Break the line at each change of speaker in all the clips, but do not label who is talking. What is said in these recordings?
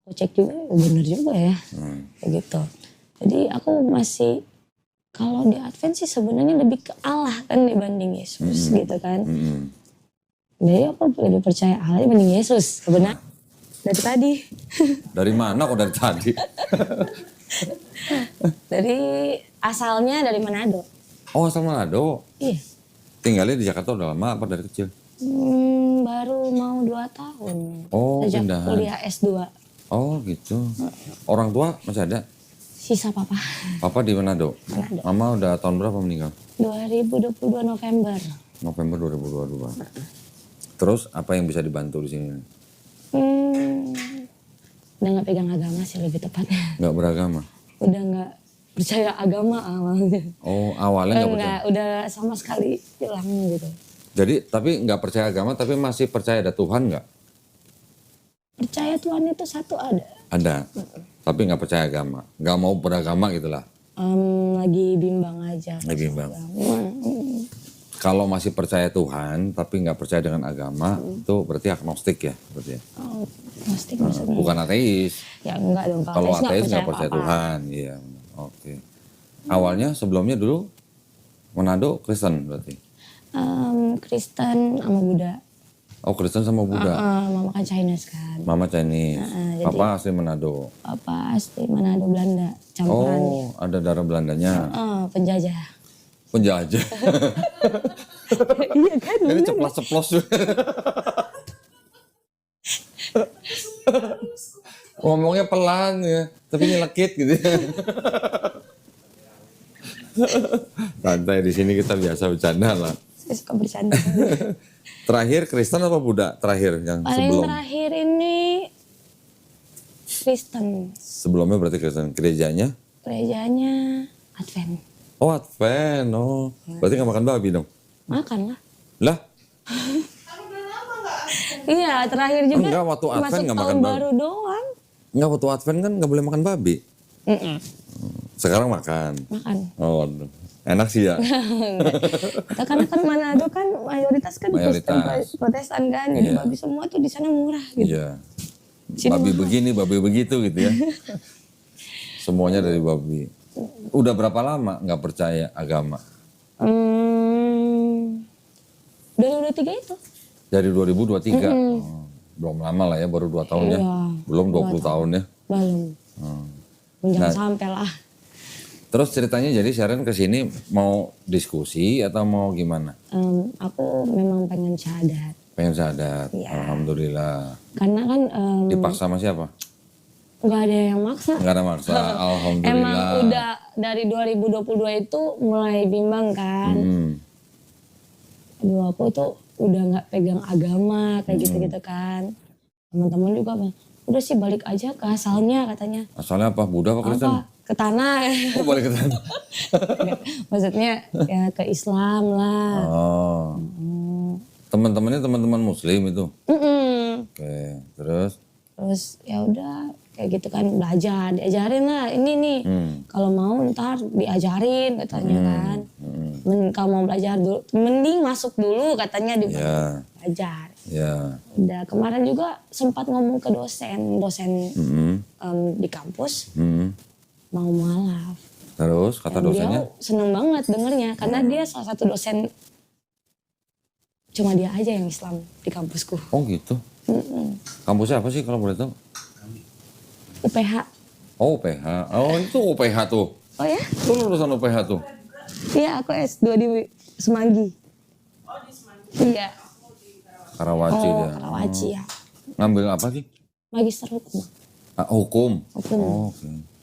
Aku cek juga, bener juga ya. Kayak gitu. Jadi aku masih, kalau di Advent sih sebenarnya lebih ke Allah kan dibanding Yesus gitu kan. Jadi aku lebih percaya Allah dibanding Yesus sebenarnya. Dari tadi.
Dari mana kok dari tadi?
Dari asalnya dari Manado.
Oh, asal Manado.
Iya.
Tinggalnya di Jakarta udah lama apa dari kecil?
Baru mau 2 tahun.
Oh,
Sejak
pindahan.
kuliah S2.
Oh gitu. Orang tua masih ada?
Sisa papa.
Papa di Manado?
Manado.
Mama udah tahun berapa meninggal?
2022 November.
November 2022. Terus apa yang bisa dibantu di sini?
Udah gak pegang agama sih lebih tepatnya.
Nggak beragama?
Udah gak percaya agama awalnya.
Oh, awalnya nggak percaya?
Enggak, udah sama sekali hilang gitu.
Jadi, tapi nggak percaya agama, tapi masih percaya ada Tuhan nggak?
Percaya Tuhan itu satu ada.
Ada, tapi nggak percaya agama. Nggak mau beragama gitulah.
Lagi bimbang aja.
Lagi bimbang. Kalau masih percaya Tuhan, tapi nggak percaya dengan agama, itu berarti agnostik ya? Berarti ya?
Oh, agnostik maksudnya.
Bukan ateis.
Ya enggak dong,
Kalau ateis nggak percaya
apa-apa.
Tuhan, iya. Oke. Awalnya sebelumnya dulu Manado Kristen berarti?
Kristen sama Buddha.
Oh, Kristen sama Buddha.
Mama kan Chinese kan.
Mama Chinese. Papa asli Manado.
Papa asli Manado Belanda, campurannya.
Oh, ada darah Belandanya.
Penjajah.
Penjajah.
Iya kan?
Ini ceplos-ceplos juga. Ngomongnya pelan ya, tapi nyelekit gitu ya. Santai, di sini kita biasa bercanda lah.
Saya suka bercanda.
Terakhir Kristen apa Buddha? Terakhir yang
Paling
sebelum?
terakhir ini Kristen.
Sebelumnya berarti Kristen. Gerejanya?
Gerejanya Advent.
Oh, Advent. Oh, berarti nggak makan babi dong?
Makan lah.
Lah?
Iya, terakhir juga.
Enggak, waktu Advent
masuk
nggak
tahun
makan babi.
baru doang.
Enggak, waktu Advent kan nggak boleh makan babi. Sekarang makan.
Makan.
Oh, enak sih ya.
Karena kan Manado kan mayoritas kan
Mayoritas.
Protestan kan. Jadi
Iya.
babi semua tuh di sana murah gitu.
Iya. Babi begini, babi begitu gitu ya. Semuanya dari babi. Udah berapa lama nggak percaya agama?
2023 itu.
Dari 2023? Oh, belum lama lah ya, baru 2 tahun ya.
Iya,
Belum 20 tahun ya.
Belum. Jangan sampai lah.
Terus ceritanya jadi Sharon kesini mau diskusi atau mau gimana?
Aku memang pengen syahadat.
Pengen syahadat,
Iya.
alhamdulillah.
Karena kan
Dipaksa sama siapa?
nggak ada yang maksa.
Nggak ada maksa, alhamdulillah.
Emang udah dari 2022 itu mulai bimbang kan. Aduh, aku tuh udah nggak pegang agama kayak gitu-gitu kan. Teman-teman juga bilang, udah sih balik aja ke asalnya katanya.
Asalnya apa? Buddha apa Kristen?
Apa? Ke tanah.
Oh, balik ke sana.
Maksudnya ya ke Islam lah.
Oh. Teman-temannya teman-teman Muslim itu. Oke, terus?
Terus ya udah kayak gitu kan belajar, diajarin lah ini nih. Kalau mau ntar diajarin katanya kan. Kalau mau belajar dulu, mending masuk dulu katanya di belajar.
Ya.
Udah kemarin juga sempat ngomong ke dosen di kampus mau mualaf.
Terus kata dosennya?
Dia seneng banget dengernya karena dia salah satu dosen, cuma dia aja yang Islam di kampusku.
Oh gitu. Kampusnya apa sih kalau boleh tahu?
UPH.
Oh UPH. Oh itu UPH tuh.
Oh ya?
Itu lulusan UPH tuh.
Iya, aku S2 di Semanggi.
Oh di Semanggi.
Iya.
Karawaci dia.
Karawaci ya.
Ngambil apa sih?
Magister hukum.
Hukum.
Hukum.
Oh, oke.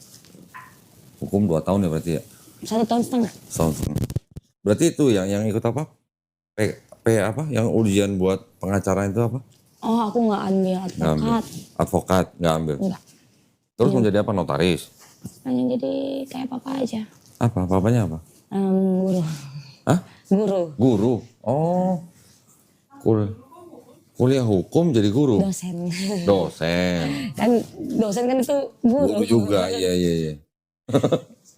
Hukum 2 tahun ya berarti ya?
1,5 tahun.
Setahun. Berarti itu yang ikut apa? P apa? Yang ujian buat pengacara itu apa?
Oh, aku nggak ambil
Nggak ambil.
advokat.
Advokat nggak ambil.
Enggak.
Terus menjadi apa? Notaris?
Pengen jadi kayak papa aja.
Apa? Papanya apa?
Guru.
Hah?
Guru.
Guru. Oh. Kuliah hukum jadi guru.
Dosen.
Dosen.
Kan dosen kan itu guru.
Guru juga. Iya.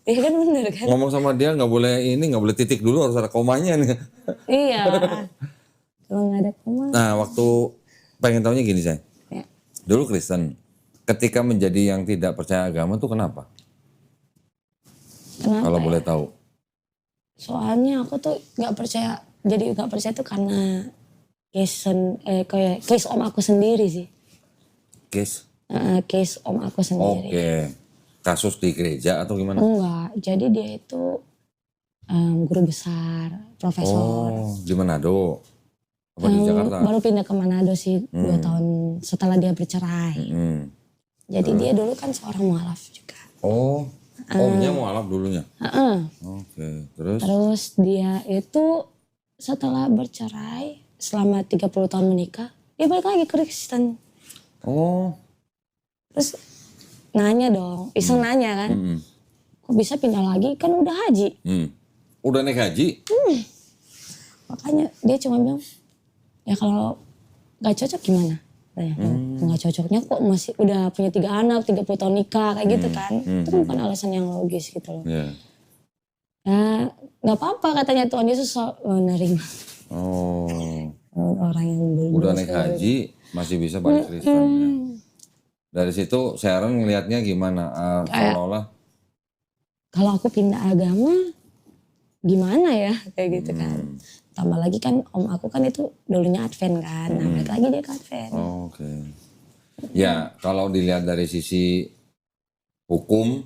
Iya kan bener kan?
Ngomong sama dia nggak boleh nggak boleh titik dulu, harus ada komanya nih.
Iya. Kalau nggak ada koma.
Nah waktu pengen taunya gini saya.
Ya.
Dulu Kristen. ketika menjadi yang tidak percaya agama tuh kenapa?
Kenapa
Kalau
ya?
boleh tahu.
Soalnya aku tuh nggak percaya, jadi nggak percaya tuh karena kayak case om aku sendiri sih.
Case?
Case om aku sendiri.
Oke. Kasus di gereja atau gimana?
Enggak, jadi dia itu guru besar, profesor.
Oh, di Manado? Apa di Jakarta?
Baru pindah ke Manado sih 2 tahun setelah dia bercerai. Jadi dia dulu kan seorang mualaf juga.
Oh, omnya mualaf dulunya? Oke, terus?
Terus dia itu setelah bercerai selama 30 tahun menikah, dia balik lagi ke Kristen.
Oh.
Terus nanya dong, iseng nanya kan, kok bisa pindah lagi, kan udah haji.
Udah naik haji?
Makanya dia cuma bilang, ya kalau gak cocok gimana? Gak cocoknya kok masih udah punya 3 anak, 30 tahun nikah, kayak gitu kan. Itu kan bukan alasan yang logis gitu loh.
Yeah.
Ya gak apa-apa katanya Tuhan Yesus menerima.
Oh.
Orang yang
Udah naik haji, masih bisa balik Kristen ya. Dari situ Sharon ngelihatnya gimana? Seolah-olah
kalau aku pindah agama gimana ya kayak gitu kan. Tambah lagi kan om aku kan itu dulunya Advent kan. Nah balik lagi dia ke Advent.
Oke. Ya kalau dilihat dari sisi hukum,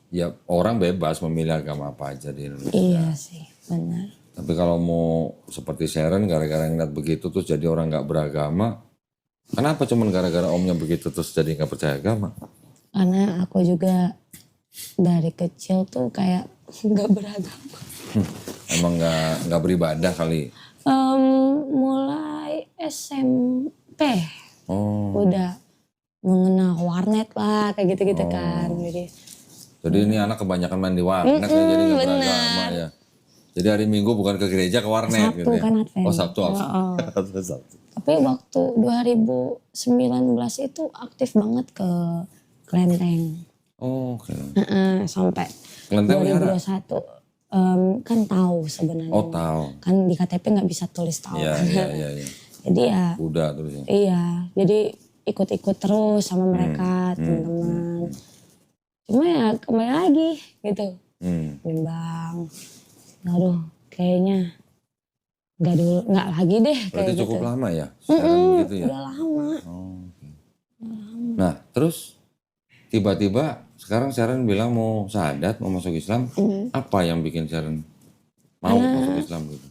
ya orang bebas memilih agama apa aja di Indonesia.
Iya sih, benar.
Tapi kalau mau seperti Sharon gara-gara ngeliat begitu terus jadi orang gak beragama, kenapa cuman gara-gara omnya begitu terus jadi gak percaya agama?
Karena aku juga dari kecil tuh kayak gak beragama.
Emang gak beribadah kali?
Mulai SMP udah mengenal warnet lah kayak gitu-gitu kan.
Jadi ini anak kebanyakan main di warnet ya, jadi gak beragama ya. Jadi hari Minggu bukan ke gereja, ke warnet
Sabtu
gitu ya?
kan Advent.
Oh Sabtu. Sabtu.
Tapi waktu 2019 itu aktif banget ke Klenteng.
Oh, oke.
Sampai
Klenteng
2021 kan tahu sebenarnya.
Oh tahu.
Kan di KTP nggak bisa tulis tahu.
Iya.
Jadi ya.
Udah terus ya.
Iya, jadi ikut-ikut terus sama mereka teman-teman. Cuma ya kembali lagi gitu. Bimbang. Aduh, kayaknya nggak lagi deh kayak
Berarti
gitu.
cukup lama ya? Sekarang gitu ya?
Udah lama.
Oh, okay. Nah, terus tiba-tiba sekarang Sharon bilang mau syahadat, mau masuk Islam. Apa yang bikin Sharon mau masuk Islam gitu?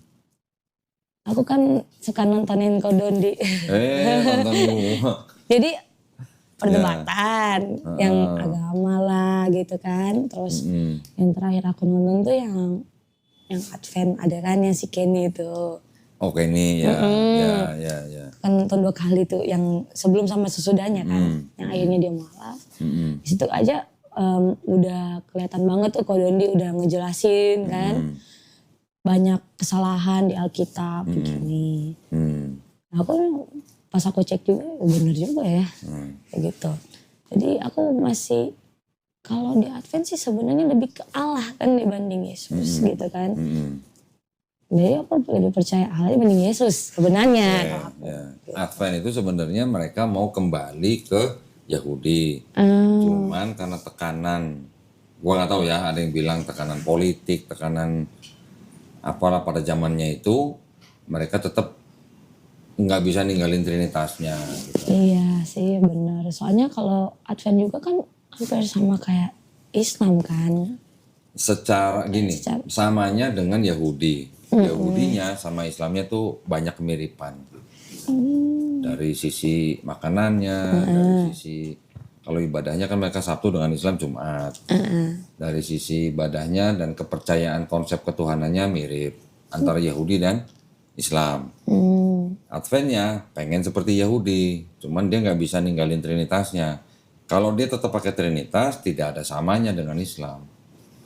Aku kan suka nontonin Kodondi.
Nonton gua.
Jadi perdebatan yang agama lah gitu kan. Terus yang terakhir aku nonton tuh yang Advent ada kan yang si Kenny itu.
Oke nih ya.
Kan nonton 2 kali tuh yang sebelum sama sesudahnya kan. Yang akhirnya dia mualaf. Di situ aja udah kelihatan banget tuh Kodondi udah ngejelasin kan. Banyak kesalahan di Alkitab begini. Nah, pas aku cek juga bener juga ya. Kayak gitu. Jadi aku masih kalau di Advent sih sebenarnya lebih ke Allah kan dibanding Yesus gitu kan. Jadi aku lebih percaya Allah dibanding Yesus sebenarnya.
Advent itu sebenarnya mereka mau kembali ke Yahudi. Cuman karena tekanan, gua nggak tahu ya, ada yang bilang tekanan politik, tekanan apalah pada zamannya itu, mereka tetap nggak bisa ninggalin Trinitasnya. Gitu.
Iya sih benar. Soalnya kalau Advent juga kan hampir sama kayak Islam kan.
Secara gini, samanya dengan Yahudi. Yahudinya sama Islamnya tuh banyak kemiripan. Dari sisi makanannya, dari sisi kalau ibadahnya kan mereka Sabtu dengan Islam Jumat. Dari sisi ibadahnya dan kepercayaan konsep ketuhanannya mirip antara Yahudi dan Islam. Adventnya pengen seperti Yahudi, cuman dia nggak bisa ninggalin Trinitasnya. Kalau dia tetap pakai Trinitas, tidak ada samanya dengan Islam.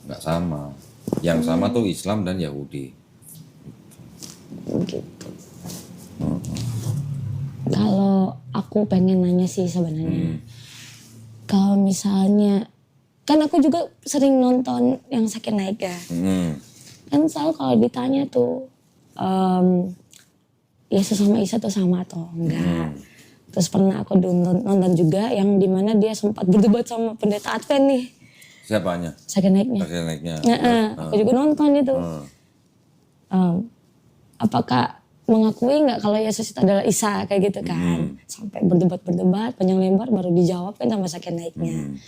Nggak sama. Yang sama tuh Islam dan Yahudi.
Gitu. Kalau aku pengen nanya sih sebenarnya. Kalau misalnya, kan aku juga sering nonton yang Sakit Naik ya. Kan selalu kalau ditanya tuh, Yesus sama Isa tuh sama atau enggak. Terus pernah aku nonton juga yang dimana dia sempat berdebat sama pendeta Advent nih.
Siapanya?
Second Night-nya.
Second Night-nya.
Aku juga nonton itu. Apakah mengakui nggak kalau Yesus itu adalah Isa kayak gitu kan? Sampai berdebat panjang lebar baru dijawab kan sama Second Night-nya.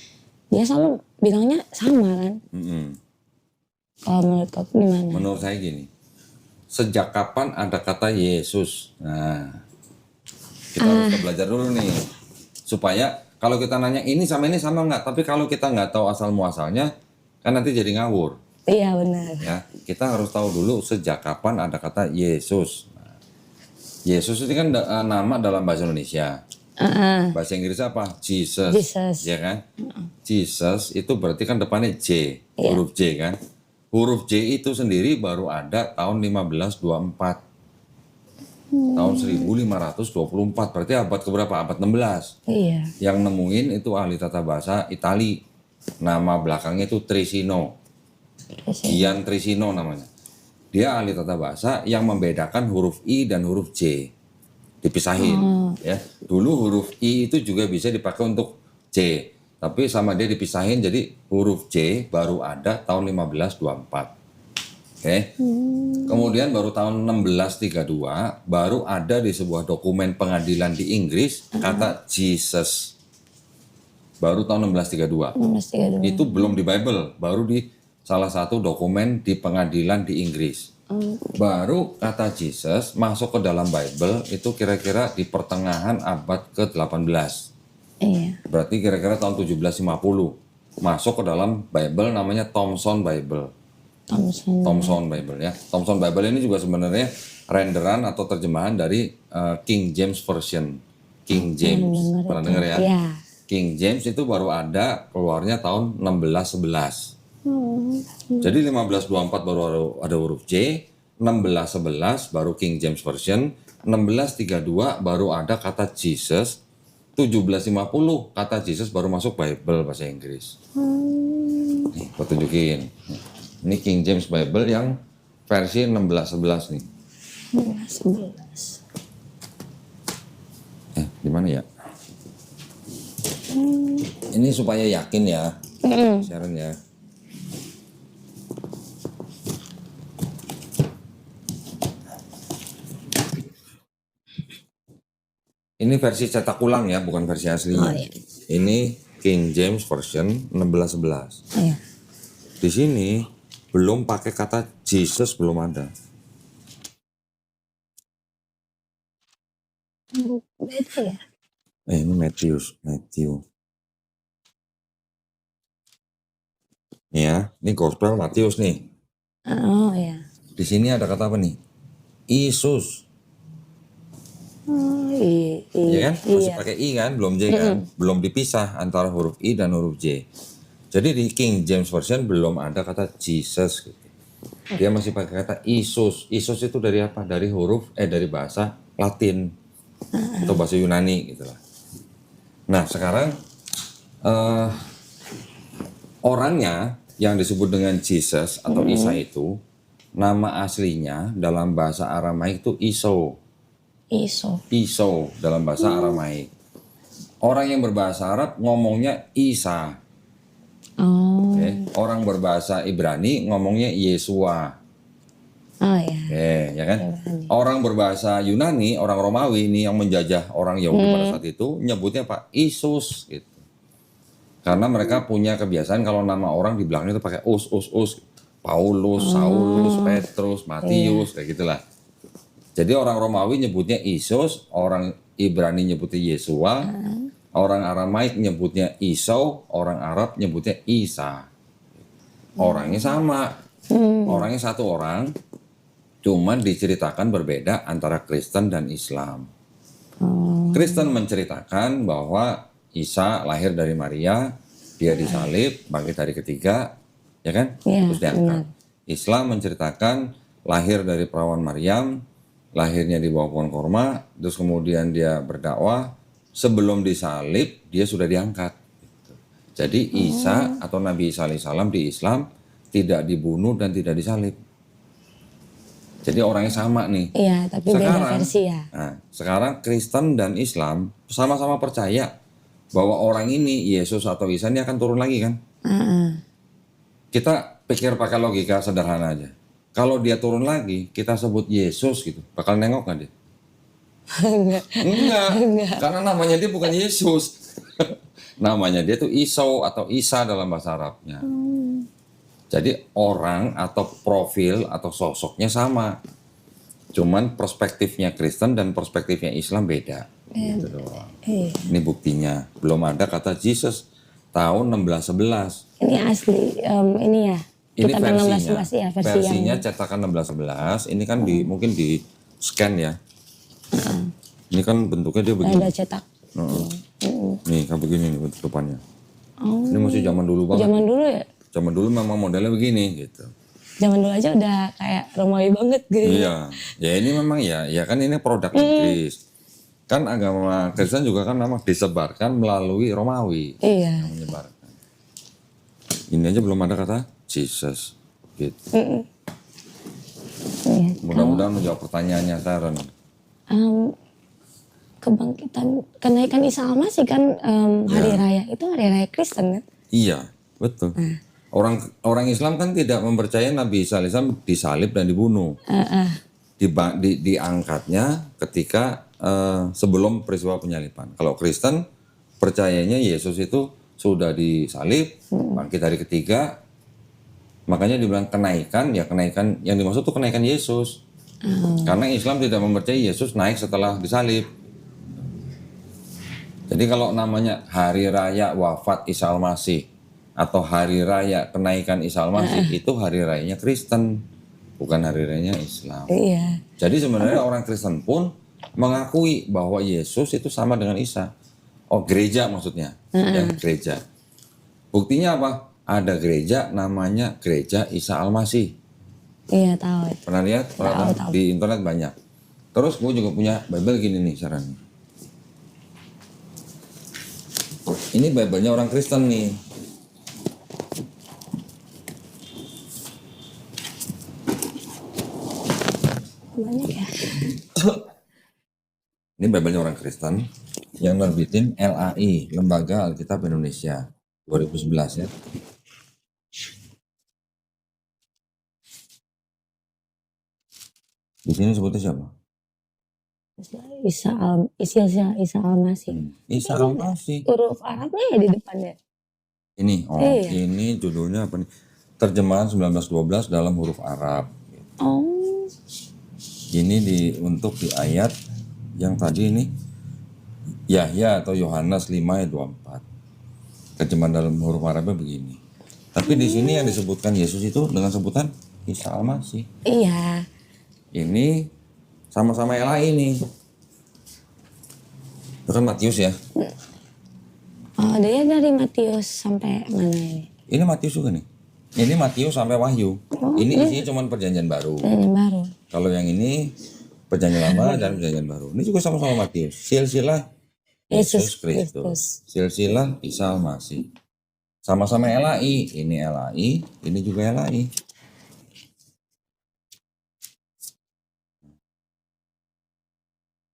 Dia selalu bilangnya sama kan? Kalau menurut kamu gimana?
Menurut saya gini, sejak kapan ada kata Yesus? Nah, kita harus belajar dulu nih, supaya kalau kita nanya ini sama nggak, tapi kalau kita nggak tahu asal muasalnya, kan nanti jadi ngawur.
Iya benar.
Ya, kita harus tahu dulu sejak kapan ada kata Yesus. Nah, Yesus itu kan nama dalam bahasa Indonesia. Bahasa Inggris apa? Jesus. Ya kan? Jesus itu berarti kan depannya J, huruf J kan? Huruf J itu sendiri baru ada tahun 1524. Tahun 1524, berarti abad keberapa? Abad 16.
Iya.
Yang nemuin itu ahli tata bahasa Itali. Nama belakangnya itu Trisino. Gian Trisino namanya. Dia ahli tata bahasa yang membedakan huruf I dan huruf J. Dipisahin. Ya. Dulu huruf I itu juga bisa dipakai untuk J. Tapi sama dia dipisahin jadi huruf J baru ada tahun 1524. Oke. Kemudian baru tahun 1632 baru ada di sebuah dokumen pengadilan di Inggris kata Jesus. Baru tahun 1632. Itu belum di Bible, baru di salah satu dokumen di pengadilan di Inggris. Baru kata Jesus masuk ke dalam Bible itu kira-kira di pertengahan abad ke-18.
Iya.
Berarti kira-kira tahun 1750 masuk ke dalam Bible namanya Thomson Bible. Thomson Bible ya. Thomson Bible ini juga sebenarnya renderan atau terjemahan dari King James Version. King James, pernah dengar ya?
Iya.
King James itu baru ada keluarnya tahun 1611. Jadi 1524 baru ada huruf J, 1611 baru King James Version, 1632 baru ada kata Jesus, 1750 kata Jesus baru masuk Bible bahasa Inggris. Nih, gue tunjukin. Ini King James Bible yang versi 1611 nih.
1611.
Di mana ya? Ini supaya yakin ya. Sharon ya. Ini versi cetak ulang ya, bukan versi aslinya.
Iya.
Ini King James Version 1611.
Iya.
Di sini belum pakai kata Jesus, belum ada.
Beda ya?
Ini Matthew. Ya, ini Gospel Matius nih.
Oh ya.
Di sini ada kata apa nih? Yesus. Iya kan? Masih pakai I kan, belum J kan? Belum dipisah antara huruf I dan huruf J. Jadi di King James Version belum ada kata Jesus gitu. Dia masih pakai kata Isus. Isus itu dari apa? Dari dari bahasa Latin atau bahasa Yunani gitu lah. Nah, sekarang orangnya yang disebut dengan Jesus atau Isa itu nama aslinya dalam bahasa Aramaik itu Iso dalam bahasa Aramaik. Orang yang berbahasa Arab ngomongnya Isa. Okay. Orang berbahasa Ibrani ngomongnya Yesua. Ya kan? Ibrani. Orang berbahasa Yunani, orang Romawi ini yang menjajah orang Yahudi pada saat itu nyebutnya Pak Isus gitu. Karena mereka punya kebiasaan kalau nama orang di belakang itu pakai us. Paulus, Saulus, Petrus, Matius kayak gitulah. Jadi orang Romawi nyebutnya Isus, orang Ibrani nyebutnya Yesua, orang Aramaik nyebutnya Isau, orang Arab nyebutnya Isa. Orangnya sama, orangnya satu orang, cuman diceritakan berbeda antara Kristen dan Islam. Kristen menceritakan bahwa Isa lahir dari Maria, dia disalib, bangkit hari ketiga, ya kan? Terus diangkat. Islam menceritakan lahir dari perawan Maryam, lahirnya di bawah pohon korma, terus kemudian dia berdakwah, sebelum disalib dia sudah diangkat. Jadi Isa atau Nabi Isa alaihissalam di Islam tidak dibunuh dan tidak disalib. Jadi orangnya sama nih.
Iya, tapi beda versi ya.
Nah, sekarang Kristen dan Islam sama-sama percaya bahwa orang ini Yesus atau Isa ini akan turun lagi kan? Kita pikir pakai logika sederhana aja. Kalau dia turun lagi, kita sebut Yesus gitu, bakal nengok nggak dia? Enggak. Karena namanya dia bukan Yesus. Namanya dia tuh Iso atau Isa dalam bahasa Arabnya. Jadi orang atau profil atau sosoknya sama. Cuman perspektifnya Kristen dan perspektifnya Islam beda. Gitu doang. Ini buktinya. Belum ada kata Jesus tahun 1611.
Ini asli, ini ya.
Ini versinya.
1611 ya,
Versinya cetakan 1611. Ini kan mungkin di scan ya. Ini kan bentuknya dia begini.
Ada cetak.
Nih kayak begini nih bentuk depannya. Ini masih zaman dulu banget.
Zaman dulu ya?
Zaman dulu memang modelnya begini gitu.
Zaman dulu aja udah kayak Romawi banget gitu.
Iya, ya ini memang ya kan ini produk Inggris. Kan agama Kristen juga kan memang disebarkan melalui Romawi.
Iya.
Yang menyebarkan. Ini aja belum ada kata Jesus gitu.
Iya.
Mudah-mudahan menjawab pertanyaannya Sharon.
Kebangkitan, kenaikan Isa Al-Masih kan hari raya, itu hari raya Kristen kan?
Iya, betul. Orang Islam kan tidak mempercayai Nabi Isa AS disalib dan dibunuh. Diangkatnya ketika sebelum peristiwa penyaliban. Kalau Kristen percayanya Yesus itu sudah disalib, bangkit hari ketiga, makanya dibilang kenaikan, ya kenaikan yang dimaksud itu kenaikan Yesus. Karena Islam tidak mempercayai Yesus naik setelah disalib. Jadi kalau namanya hari raya wafat Isa Al-Masih atau hari raya kenaikan Isa Al-Masih itu hari rayanya Kristen, bukan hari rayanya Islam.
Iya.
Jadi sebenarnya orang Kristen pun mengakui bahwa Yesus itu sama dengan Isa. Oh, gereja maksudnya, ya gereja. Buktinya apa? Ada gereja namanya Gereja Isa Al-Masih.
Iya, tahu.
Pernah lihat?
Tahu.
Di internet banyak. Terus gue juga punya Bible gini nih caranya. Ini Bible-nya orang Kristen nih.
Banyak ya.
Ini Bible-nya orang Kristen yang nerbitin LAI, Lembaga Alkitab Indonesia 2011 ya. Di sini sebutnya siapa?
Isa Al-Masih.
Isa Al-Masih.
Huruf Arabnya ya di depannya.
Ini, ini judulnya apa nih? Terjemahan 1912 dalam huruf Arab.
Oh.
Ini untuk di ayat yang tadi ini Yahya atau Yohanes 5 ayat 24. Terjemahan dalam huruf Arabnya begini. Tapi di sini yang disebutkan Yesus itu dengan sebutan Isa Al-Masih.
Iya.
Ini sama-sama LAI ini. Itu kan Matius ya.
Oh, dia dari Matius sampai mana ini?
Ini Matius juga nih. Ini Matius sampai Wahyu. Ini isinya cuma perjanjian baru.
Perjanjian baru.
Kalau yang ini perjanjian lama dan perjanjian baru. Ini juga sama-sama Matius. Silsilah Yesus Kristus. Silsilah Isa Al-Masih. Sama-sama LAI. Ini LAI, ini juga LAI.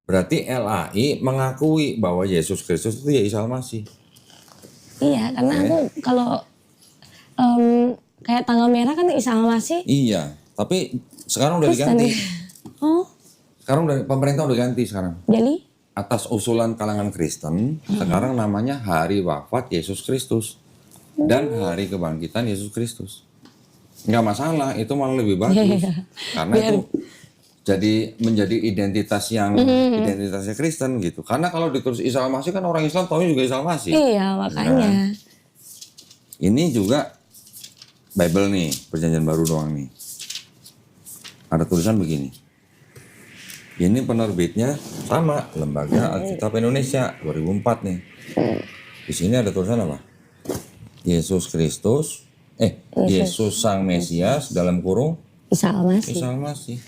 Berarti LAI mengakui bahwa Yesus Kristus itu ya Isa Al-Masih.
Iya, karena aku kalau kayak tanggal merah kan Isa Al-Masih.
Iya, tapi sekarang udah diganti.
Oh.
Sekarang pemerintah udah ganti sekarang.
Jadi?
Atas usulan kalangan Kristen, sekarang namanya Hari Wafat Yesus Kristus dan Hari Kebangkitan Yesus Kristus. Nggak masalah, itu malah lebih bagus. Karena itu jadi menjadi identitas yang identitasnya Kristen gitu. Karena kalau ditulis Isa Al-Masih kan orang Islam tahu juga Isa Al-Masih.
Iya, makanya.
Nah, ini juga Bible nih, perjanjian baru doang nih. Ada tulisan begini. Ini penerbitnya sama, Lembaga Alkitab Indonesia 2004 nih. Di sini ada tulisan apa? Yesus Kristus, Yesus Sang Mesias dalam kurung
Isa Al-Masih.
Isa Al-Masih.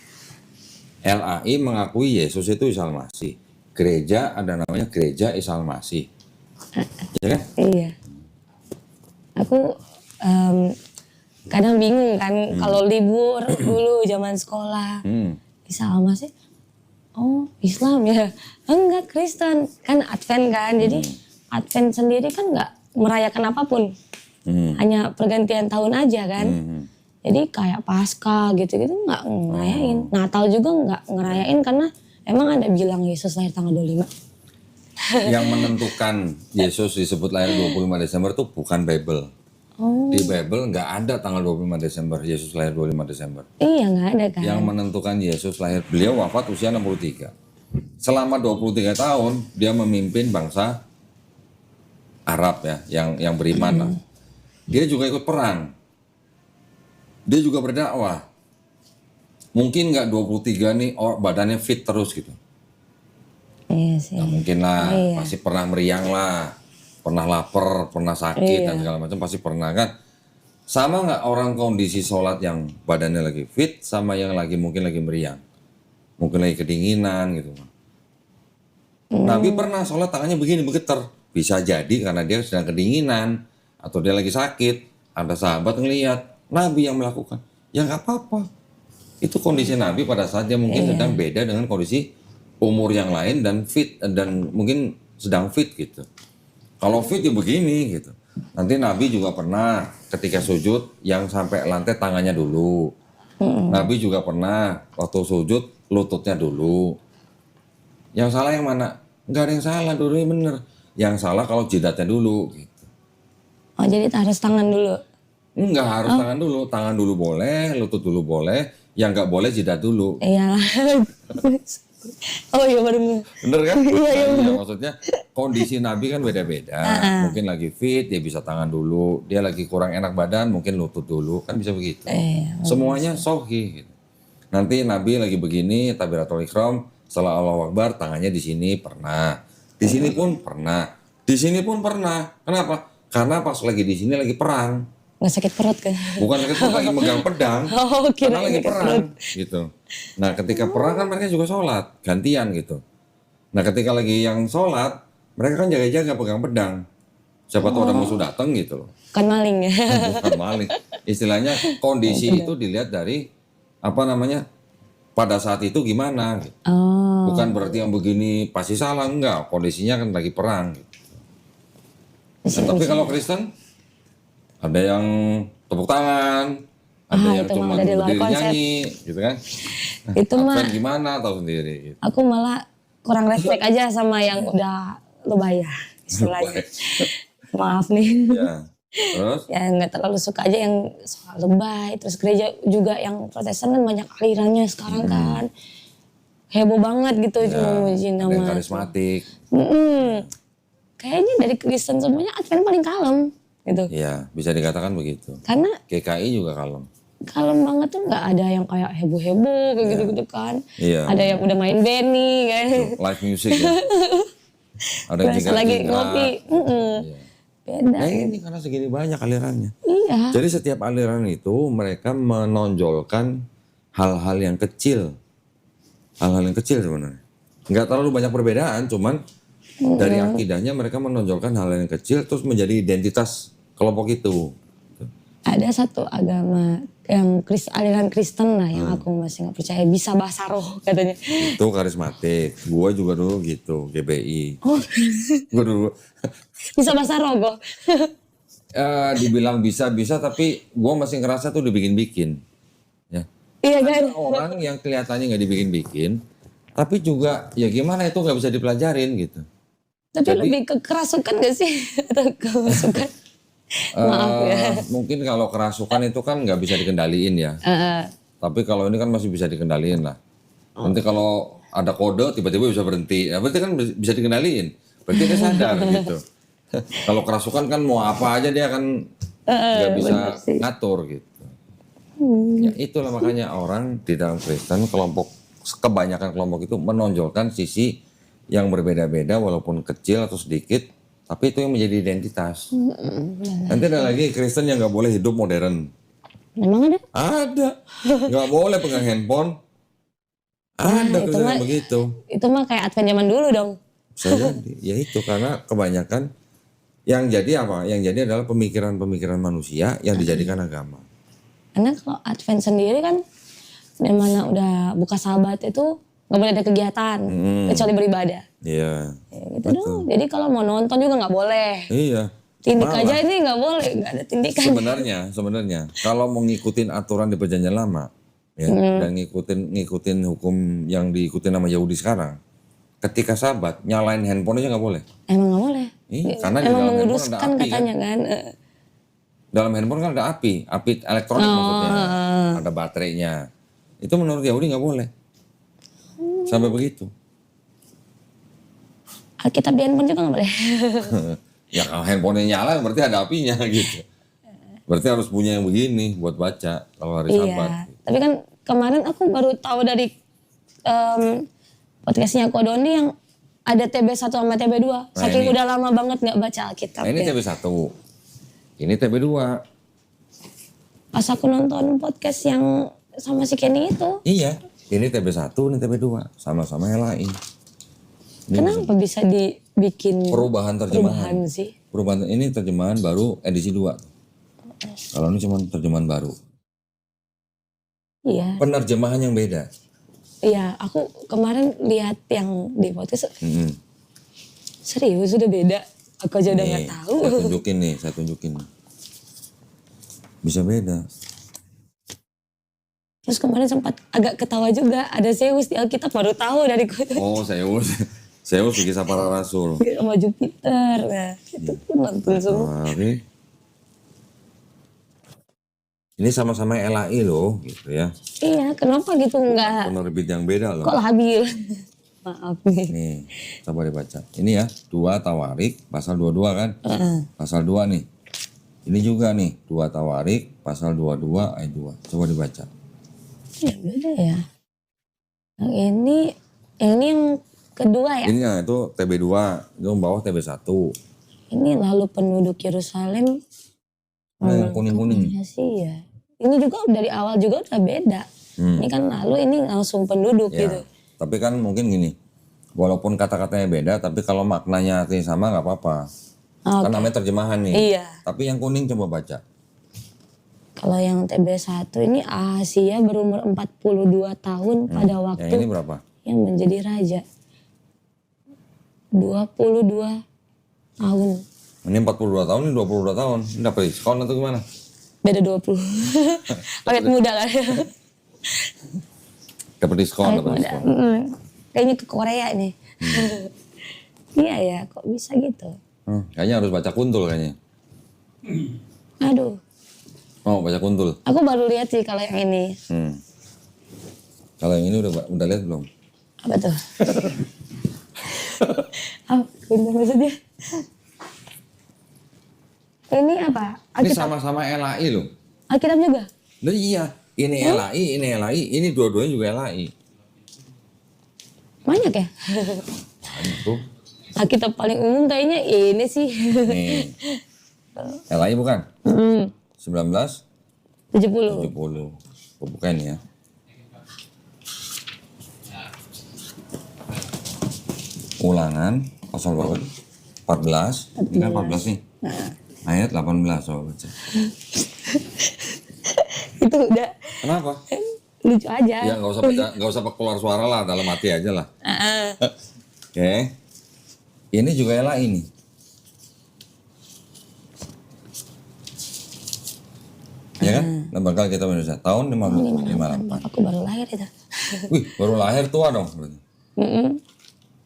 LAI mengakui Yesus itu Isa Al-Masih. Gereja ada namanya Gereja Isa
kadang bingung kan kalau libur dulu zaman sekolah. Bisa lama sih. Oh Islam ya, enggak Kristen kan Advent kan, jadi Advent sendiri kan nggak merayakan apapun, hanya pergantian tahun aja kan. Jadi kayak Paskah gitu-gitu nggak ngerayain, Natal juga nggak ngerayain karena emang ada bilang Yesus lahir tanggal 25.
Yang menentukan Yesus disebut lahir 25 Desember itu bukan Bible. Di Bible nggak ada tanggal 25 Desember, Yesus lahir 25 Desember.
Iya nggak ada kan.
Yang menentukan Yesus lahir, beliau wafat usia 63. Selama 23 tahun dia memimpin bangsa Arab ya, yang beriman lah. Dia juga ikut perang. Dia juga berdakwah. Mungkin nggak 23 nih badannya fit terus gitu.
Iya sih.
Nggak mungkin lah, pasti pernah meriang lah. Pernah lapar, pernah sakit dan segala macam pasti pernah kan. Sama nggak orang kondisi sholat yang badannya lagi fit sama yang lagi mungkin lagi meriang. Mungkin lagi kedinginan gitu. Nabi pernah sholat tangannya begini bergetar. Bisa jadi karena dia sedang kedinginan atau dia lagi sakit. Ada sahabat ngelihat Nabi yang melakukan. Ya nggak apa-apa. Itu kondisi Nabi pada saat dia mungkin sedang beda dengan kondisi umur yang lain dan fit dan mungkin sedang fit gitu. Kalau fit ya begini gitu. Nanti Nabi juga pernah ketika sujud yang sampai lantai tangannya dulu. Nabi juga pernah waktu sujud lututnya dulu. Yang salah yang mana? Enggak ada yang salah, dulu bener. Yang salah kalau jidatnya dulu gitu.
Oh jadi harus tangan dulu?
Enggak harus tangan dulu. Tangan dulu boleh, lutut dulu boleh. Yang enggak boleh jidat dulu.
Iyalah. Oh iya bener.
Bener kan?
Iya.
Maksudnya kondisi Nabi kan beda-beda. Mungkin lagi fit, dia bisa tangan dulu. Dia lagi kurang enak badan, mungkin lutut dulu. Kan bisa begitu. Semuanya sahih gitu. Nanti Nabi lagi begini, takbiratul ihram, setelah Allahu Akbar, tangannya di sini pernah. Di sini pun pernah. Di sini pun pernah. Kenapa? Karena pas lagi di sini lagi perang.
Nggak sakit perut kan?
Bukan sakit perut, lagi megang pedang. Karena lagi perang gitu. Nah ketika perang kan mereka juga sholat, gantian gitu. Nah ketika lagi yang sholat, mereka kan jaga-jaga pegang pedang. Siapa tahu ada musuh datang gitu loh.
Bukan maling ya?
Bukan maling. Istilahnya kondisi itu dilihat dari apa namanya pada saat itu gimana. Gitu. Bukan berarti yang begini pasti salah, enggak. Kondisinya kan lagi perang. Gitu. Nah, tapi kalau Kristen ada yang tepuk tangan, ada yang cuma berdiri nyanyi, gitu kan?
Itu mah
gimana tahu sendiri. Gitu.
Aku malah kurang respect aja sama yang udah lebay ya istilahnya. Maaf nih.
Ya. Terus?
Ya nggak terlalu suka aja yang soal lebay. Terus gereja juga yang Protestan kan banyak alirannya sekarang kan. Heboh banget gitu cuma muji nama.
Yang karismatik.
Kayaknya dari Kristen semuanya Advent paling kalem. Gitu.
Iya, bisa dikatakan begitu.
Karena
GKI juga kalem.
Kalem banget tuh, nggak ada yang kayak heboh-heboh kayak gitu-gitu kan.
Iya.
Ada yang udah main Benny kan.
Live music ya. Ada yang
lagi ngopi. Beda.
Nah ini karena segini banyak alirannya.
Iya.
Jadi setiap aliran itu mereka menonjolkan hal-hal yang kecil. Hal-hal yang kecil sebenarnya. Nggak terlalu banyak perbedaan, cuman dari akidahnya mereka menonjolkan hal yang kecil terus menjadi identitas kelompok itu.
Ada satu agama yang aliran Kristen lah yang aku masih nggak percaya bisa bahasa roh katanya.
Itu karismatik. Gua juga dulu gitu, GBI.
Oh.
Gua dulu.
Bisa bahasa roh kok.
Dibilang bisa tapi gua masih ngerasa tuh dibikin-bikin. Ya.
Iya kan?
Ada orang yang kelihatannya nggak dibikin-bikin, tapi juga ya gimana itu nggak bisa dipelajarin gitu.
Tapi lebih ke kerasukan gak sih? Atau kerasukan? Maaf ya.
Mungkin kalau kerasukan itu kan nggak bisa dikendaliin ya. Tapi kalau ini kan masih bisa dikendaliin lah. Nanti kalau ada kode tiba-tiba bisa berhenti. Nah, berarti kan bisa dikendaliin. Berarti dia sadar gitu. Kalau kerasukan kan mau apa aja dia kan nggak bisa ngatur gitu. Ya itulah makanya orang di dalam Kristen kebanyakan kelompok itu menonjolkan sisi yang berbeda-beda walaupun kecil atau sedikit, tapi itu yang menjadi identitas. Nanti ada lagi Kristen yang nggak boleh hidup modern.
Memang ada?
Ada. Nggak boleh pegang handphone. Ada Kristen yang begitu.
Itu mah kayak Advent zaman dulu dong.
Bisa jadi. Ya itu karena kebanyakan yang jadi apa? Yang jadi adalah pemikiran-pemikiran manusia yang dijadikan agama.
Karena kalau Advent sendiri kan dimana udah buka Sabat itu nggak boleh ada kegiatan kecuali beribadah.
Iya.
Ya, gitu dong. Jadi kalau mau nonton juga nggak boleh.
Iya.
Tindik aja ini nggak boleh, nggak ada tindikan.
Sebenarnya kalau mau ngikutin aturan di Perjanjian Lama ya dan ngikutin hukum yang diikutin sama Yahudi sekarang, ketika Sabat nyalain handphone aja nggak boleh.
Emang nggak boleh.
Iya, karena di
emang
dalam handphone ada
menguduskan
api
katanya kan.
Dalam handphone kan ada api elektronik maksudnya, ada baterainya. Itu menurut Yahudi nggak boleh. Sampai begitu.
Alkitab di handphone juga nggak boleh.
Ya kalau handphonenya nyala berarti ada apinya gitu. Berarti harus punya yang begini buat baca kalau hari Sabat.
Iya. Tapi kan kemarin aku baru tahu dari podcastnya Kodoni yang ada TB1 sama TB2. Saking udah lama banget nggak baca Alkitab.
Ini TB1. Ini TB2.
Pas aku nonton podcast yang sama si Kenny itu.
Iya. Ini TB1, ini TB2. Sama-sama LAI.
Kenapa bisa dibikin
perubahan terjemahan
sih?
Perubahan ini terjemahan baru edisi 2. Kalau ini cuma terjemahan baru.
Iya.
Penerjemahan yang beda.
Iya, aku kemarin lihat yang di podcast. Serius udah beda. Aku aja udah nggak tahu.
Saya tunjukin. Bisa beda.
Terus kemarin sempat agak ketawa juga. Ada Zeus di Alkitab baru tahu dari gue.
Oh, Zeus. Zeus di Kisah Para Rasul.
Sama Jupiter. Nah, itu pun nonton semua.
Ini sama-sama LAI loh, gitu ya.
Iya, kenapa gitu enggak?
Penerbit yang beda loh.
Kok labil? Maaf nih.
Nih, coba dibaca. Ini ya, 2 Tawarik, pasal 22 kan? Pasal 2 nih. Ini juga nih, 2 Tawarik, pasal 22 ayat 2. Coba dibaca.
Ya beda ya. Yang ini yang kedua ya?
Ini ya, itu TB2, itu bawah TB1.
Ini lalu penduduk Yerusalem.
Nah, yang kuning-kuning.
Iya sih ya. Ini juga dari awal juga udah beda. Ini kan lalu ini langsung penduduk
ya,
gitu.
Tapi kan mungkin gini, walaupun kata-katanya beda, tapi kalau maknanya artinya sama nggak apa-apa. Okay. Kan namanya terjemahan nih.
Iya.
Tapi yang kuning coba baca.
Kalau yang TB1 ini Ahasia berumur 42 tahun pada waktu
yang ini berapa?
Yang menjadi raja. 22 tahun.
Ini 42 tahun, ini 22 tahun. Ini dapat diskon atau gimana?
Beda 20. Paket muda kan.
Dapat diskon.
Kayaknya ke Korea nih. Iya ya, kok bisa gitu?
Kayaknya harus baca Kuntul kayaknya.
Aduh.
Oh, baca Kuntul.
Aku baru lihat sih kalau yang ini.
Kalau yang ini udah lihat belum?
Apa tuh? Kuntul maksudnya? Ini apa?
Ini sama-sama LAI loh.
Alkitab juga?
Nah, iya, ini LAI, ini dua-duanya juga LAI.
Banyak ya?
Banyak tuh.
Alkitab paling umum kayaknya ini sih.
Nih. LAI bukan?
1970.
Bukan ya. Ulangan, pasal berapa? 14. Ini kan 14 nih. Ayat 18, coba baca.
Itu udah.
Kenapa?
Lucu aja.
Ya nggak usah keluar suara lah, dalam hati aja lah. Oke. Ini juga LAI ini. Ya kan? Lembaga kita Indonesia tahun 58.
Papaku baru lahir itu.
Wih, baru lahir tua dong berarti.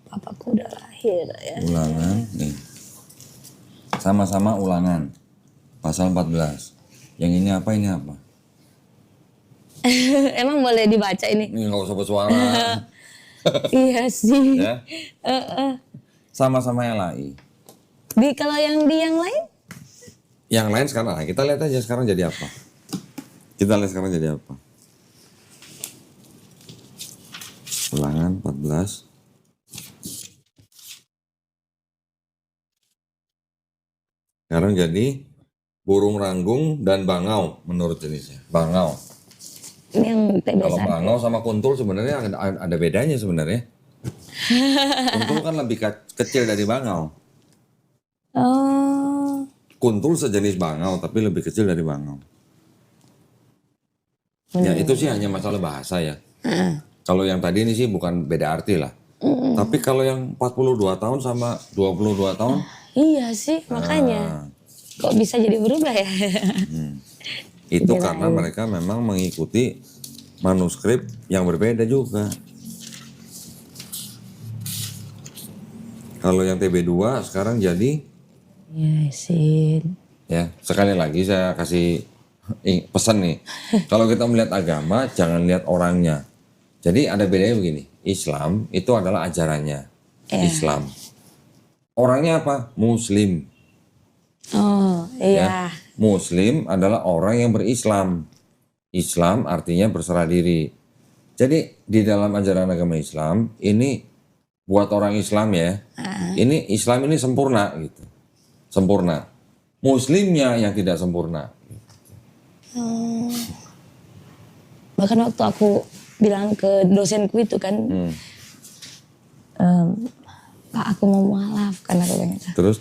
Papaku udah lahir ya.
Ulangan nih. Sama-sama Ulangan. Pasal 14. Yang ini apa, ini apa?
Emang boleh dibaca ini?
Ini nggak usah bersuara.
Iya sih.
Ya? Sama-sama LAI.
Kalau yang lain?
Yang lain sekarang, kita lihat aja sekarang jadi apa. Kita lihat sekarang jadi apa. Ulangan 14. Sekarang jadi burung ranggung dan bangau menurut jenisnya. Bangau.
Ini yang
kalau bangau sama kuntul sebenarnya ada bedanya sebenarnya. Kuntul kan lebih kecil dari bangau.
Oh.
Kuntul sejenis bangau tapi lebih kecil dari bangau. Ya itu sih hanya masalah bahasa ya. Kalau yang tadi ini sih bukan beda arti lah. Tapi kalau yang 42 tahun sama 22 tahun.
Iya sih, makanya. Kok bisa jadi berubah ya?
Itu karena mereka memang mengikuti manuskrip yang berbeda juga. Kalau yang TB2 sekarang jadi.
Yesin.
Ya, sekali lagi saya kasih pesan nih. Kalau kita melihat agama, jangan lihat orangnya. Jadi ada bedanya begini. Islam itu adalah ajarannya. Islam. Orangnya apa? Muslim.
Oh iya.
Ya, Muslim adalah orang yang berislam. Islam artinya berserah diri. Jadi di dalam ajaran agama Islam ini buat orang Islam ya. Ini Islam ini sempurna gitu. Sempurna. Muslimnya yang tidak sempurna.
Bahkan waktu aku bilang ke dosenku itu kan, Pak aku mau mualaf karena aku bilang gitu.
Terus?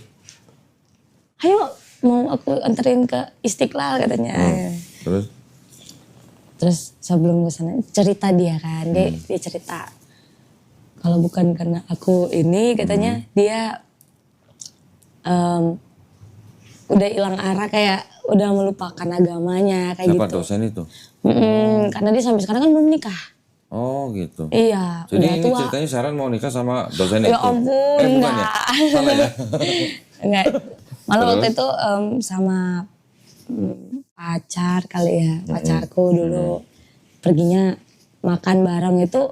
Ayo mau aku anterin ke Istiqlal katanya. Terus sebelum ke sana cerita dia kan, dia cerita kalau bukan karena aku ini katanya dia udah hilang arah, kayak udah melupakan agamanya kayak
siapa
gitu.
Dosen itu?
Karena dia sampai sekarang kan belum nikah.
Oh gitu.
Iya.
Jadi
udah
ini
tua.
ceritanya Sharon mau nikah sama dosen
Ya
itu?
ampun,
Bukan
enggak.
ya? Salah ya?
Enggak. Malah waktu itu sama pacar kali ya, pacarku dulu perginya makan bareng itu.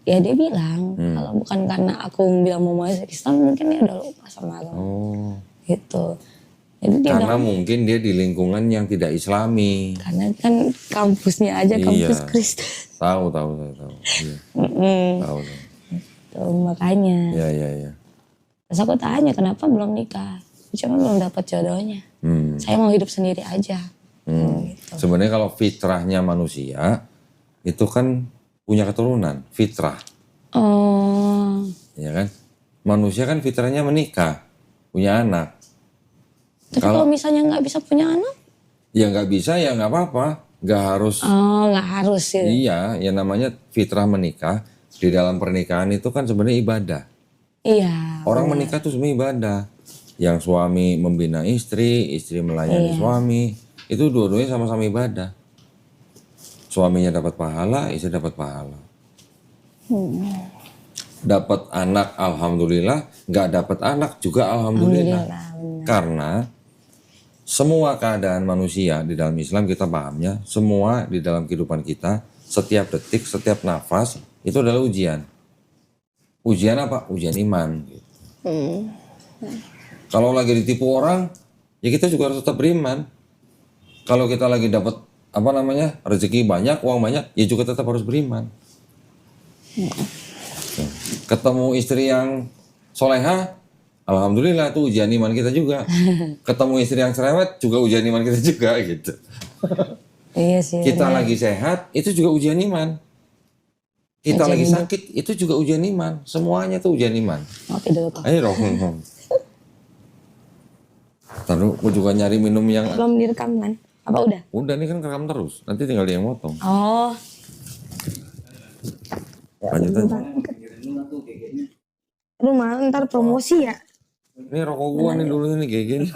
Ya dia bilang kalau bukan karena aku bilang mau masuk Islam mungkin dia udah lupa sama agama.
Oh.
Gitu. Jadi dia
karena mungkin dia di lingkungan yang tidak Islami.
Karena kan kampusnya aja kampus Kristen.
Tahu. Iya. Tahu.
Tuh, makanya.
Iya.
Terus aku tanya kenapa belum nikah? Cuma belum dapat jodohnya. Saya mau hidup sendiri aja. Gitu.
Sebenarnya kalau fitrahnya manusia itu kan punya keturunan, fitrah.
Oh.
Ya kan? Manusia kan fitrahnya menikah, punya anak.
Tapi kalau misalnya nggak bisa punya anak?
Ya nggak bisa ya nggak apa-apa, nggak harus.
Oh nggak harus ya?
Iya, yang namanya fitrah menikah di dalam pernikahan itu kan sebenarnya ibadah.
Iya.
Orang menikah itu sebenarnya ibadah. Yang suami membina istri, istri melayani suami, itu dua-duanya sama-sama ibadah. Suaminya dapat pahala, istri dapat pahala. Dapat anak alhamdulillah, nggak dapat anak juga alhamdulillah. Karena semua keadaan manusia di dalam Islam kita pahamnya, semua di dalam kehidupan kita, setiap detik, setiap nafas itu adalah ujian. Ujian apa? Ujian iman. Kalau lagi ditipu orang, ya kita juga harus tetap beriman. Kalau kita lagi dapat rezeki banyak, uang banyak, ya juga tetap harus beriman. Ketemu istri yang soleha, alhamdulillah itu ujian iman kita juga. Ketemu istri yang cerewet juga ujian iman kita juga gitu.
Iya sih.
Kita lagi sehat, itu juga ujian iman. Kita lagi sakit, itu juga ujian iman. Semuanya tuh ujian iman.
Oke dulu Pak.
Ayo dong. Taruh, gue juga nyari minum yang...
Belum direkam kan? Apa udah?
Udah, nih kan kerekam terus. Nanti tinggal dia yang motong.
Oh.
Lanjut aja.
Aduh malah ntar promosi ya.
Ini rokok gua nih dulu nih GG nih.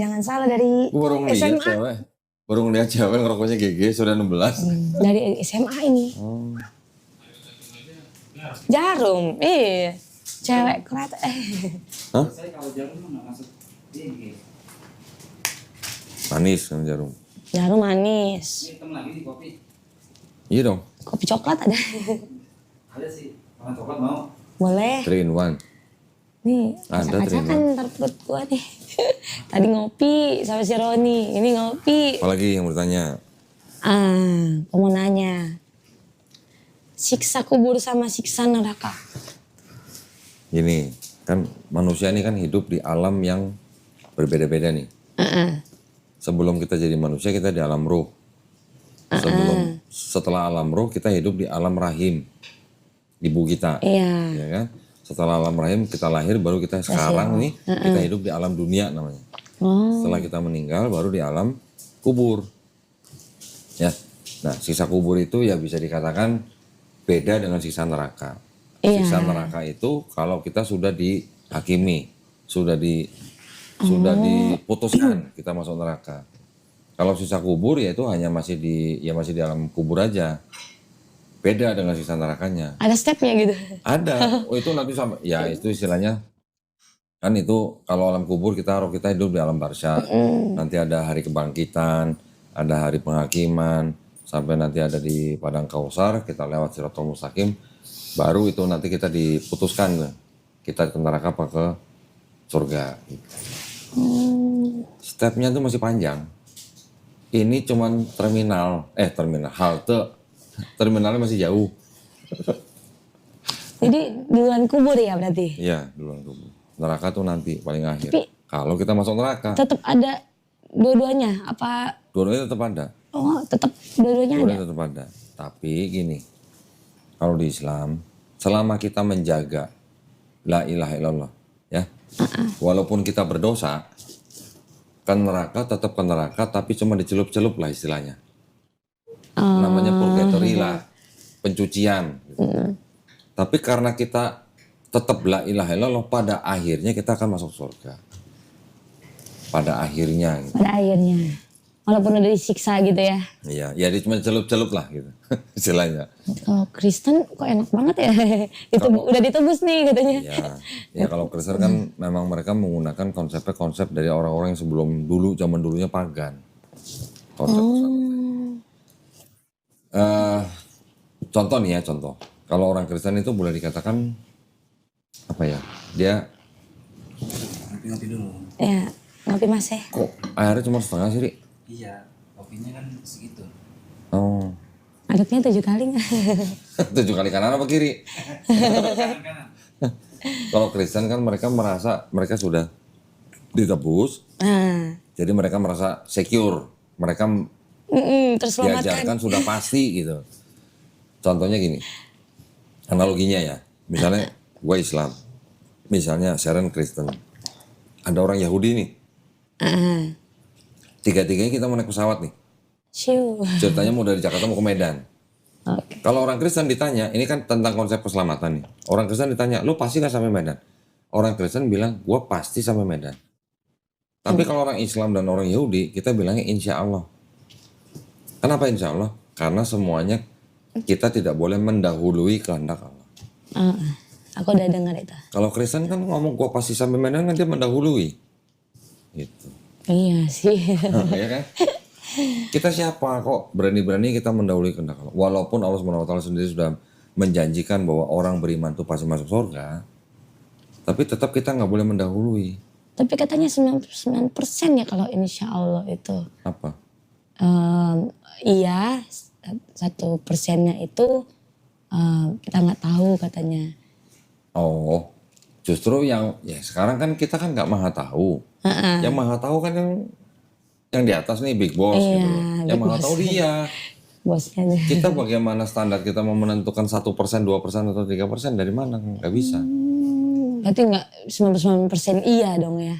Jangan salah dari
Gua baru ngeliat
SMA.
cewek. Baru ngeliat cewek ngerokoknya GG sudah 16.
Dari SMA ini. Jarum, cewek kerat.
Hah? Manis kan jarum.
Jarum manis.
Iya dong.
Kopi coklat ada.
Ada sih, makan coklat mau.
Boleh.
3 in 1.
Nih,
Ada
acak-acakan ntar perut gua nih. Tadi ngopi sama si Roni, ini ngopi.
Apalagi yang bertanya?
Aku mau nanya. Siksa kubur sama siksa neraka.
Gini, kan manusia ini kan hidup di alam yang berbeda-beda nih. Sebelum kita jadi manusia kita di alam ruh. Setelah alam ruh kita hidup di alam rahim. Ibu kita.
Iya.
Ya kan? Setelah alam rahim kita lahir baru kita sekarang nih kita hidup di alam dunia namanya. Setelah kita meninggal baru di alam kubur. Ya. Nah, siksa kubur itu ya bisa dikatakan beda dengan siksa neraka.
Iya.
Siksa neraka itu kalau kita sudah dihakimi, sudah diputuskan kita masuk neraka. Kalau siksa kubur ya itu hanya masih di dalam kubur aja. Beda dengan siksa nerakanya.
Ada stepnya gitu.
Ada. Oh itu nanti sampai ya itu istilahnya kan itu kalau alam kubur roh kita hidup di alam barzakh. Nanti ada hari kebangkitan, ada hari penghakiman, sampai nanti ada di padang kausar, kita lewat Shirathul Mustaqim, baru itu nanti kita diputuskan kita ke neraka apa ke surga. Stepnya itu masih panjang. Ini cuman halte, terminalnya masih jauh.
Jadi duluan kubur ya berarti?
Iya, duluan kubur. Neraka tuh nanti paling akhir.
Tapi
kalau kita masuk neraka.
Tetap ada dua-duanya apa?
Dua-duanya tetap ada.
Oh tetap dua-duanya ada?
Tetap ada. Tapi gini, kalau di Islam, selama kita menjaga la ilaha illallah, ya, walaupun kita berdosa, ke neraka tetap ke neraka, tapi cuma dicelup-celup lah istilahnya. Namanya purgatory lah, pencucian. Gitu. Tapi karena kita tetap la ilaha illallah, pada akhirnya kita akan masuk surga. Pada akhirnya. Gitu.
Pada akhirnya. Walaupun udah disiksa gitu ya.
Iya, ya dia cuma celup-celup lah gitu. Istilahnya.
Kalau Kristen kok enak banget ya. Udah ditebus nih katanya.
Iya. Ya kalau Kristen kan memang mereka menggunakan konsep dari orang-orang yang sebelum dulu, zaman dulunya pagan. Konsep contoh nih ya, contoh. Kalau orang Kristen itu boleh dikatakan apa ya? Dia
Ngopi dulu.
Ya, ngopi Mas ya.
kok airnya cuma setengah sih, Ri?
Iya, kopinya kan segitu.
Oh.
Aduknya 7 kali nggak?
7 kali kanan apa kiri?
Kanan.
Kalau Kristen kan mereka merasa mereka sudah ditebus. Jadi mereka merasa secure. Mereka diajarkan sudah pasti gitu. Contohnya gini. Analoginya ya. Misalnya gue Islam. Misalnya Sharon Kristen. Ada orang Yahudi nih. Tiga-tiganya kita mau naik pesawat nih. Ceritanya mau dari Jakarta mau ke Medan.
Okay.
Kalau orang Kristen ditanya, ini kan tentang konsep keselamatan nih. Orang Kristen ditanya, lu pasti gak sampai Medan? Orang Kristen bilang, gue pasti sampai Medan. Tapi kalau orang Islam dan orang Yahudi, kita bilangnya insya Allah. Kenapa insya Allah? Karena semuanya kita tidak boleh mendahului kehendak Allah.
Aku udah dengar itu.
Kalau Kristen kan ngomong gue pasti sampai Medan kan dia mendahului. Gitu.
Iya sih.
Ya kan? Kita siapa kok berani-berani kita mendahului kehendak Allah. Walaupun Allah SWT sendiri sudah menjanjikan bahwa orang beriman itu pasti masuk surga. Tapi tetap kita nggak boleh mendahului.
Tapi katanya 99% ya kalau insya Allah itu.
Apa?
Iya, 1%-nya itu kita nggak tahu katanya.
Oh, justru yang ya sekarang kan kita kan nggak maha tahu. Yang maha tahu kan yang di atas nih big boss gitu. Yang maha tahu dia.
Bosnya.
Kita bagaimana standar kita mau menentukan 1%, 2% atau 3% dari mana? Nggak bisa.
Berarti nggak 99% iya dong ya?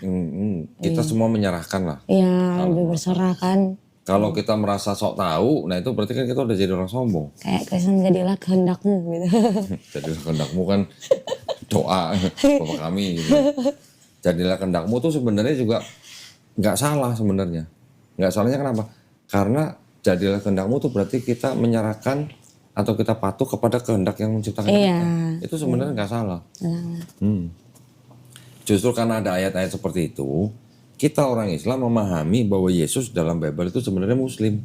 Kita semua menyerahkan lah.
Iya, lebih berserah kan.
Kalau kita merasa sok tahu, nah itu berarti kan kita udah jadi orang sombong.
Kayak Kristen jadilah kehendakmu gitu.
Jadilah kehendakmu kan doa Bapak kami gitu. Jadilah kehendakmu tuh sebenarnya juga nggak salah sebenarnya. Nggak salahnya kenapa? Karena jadilah kehendakmu tuh berarti kita menyerahkan atau kita patuh kepada kehendak yang menciptakan kita. Itu sebenarnya nggak salah. Justru karena ada ayat-ayat seperti itu, kita orang Islam memahami bahwa Yesus dalam Bible itu sebenarnya Muslim.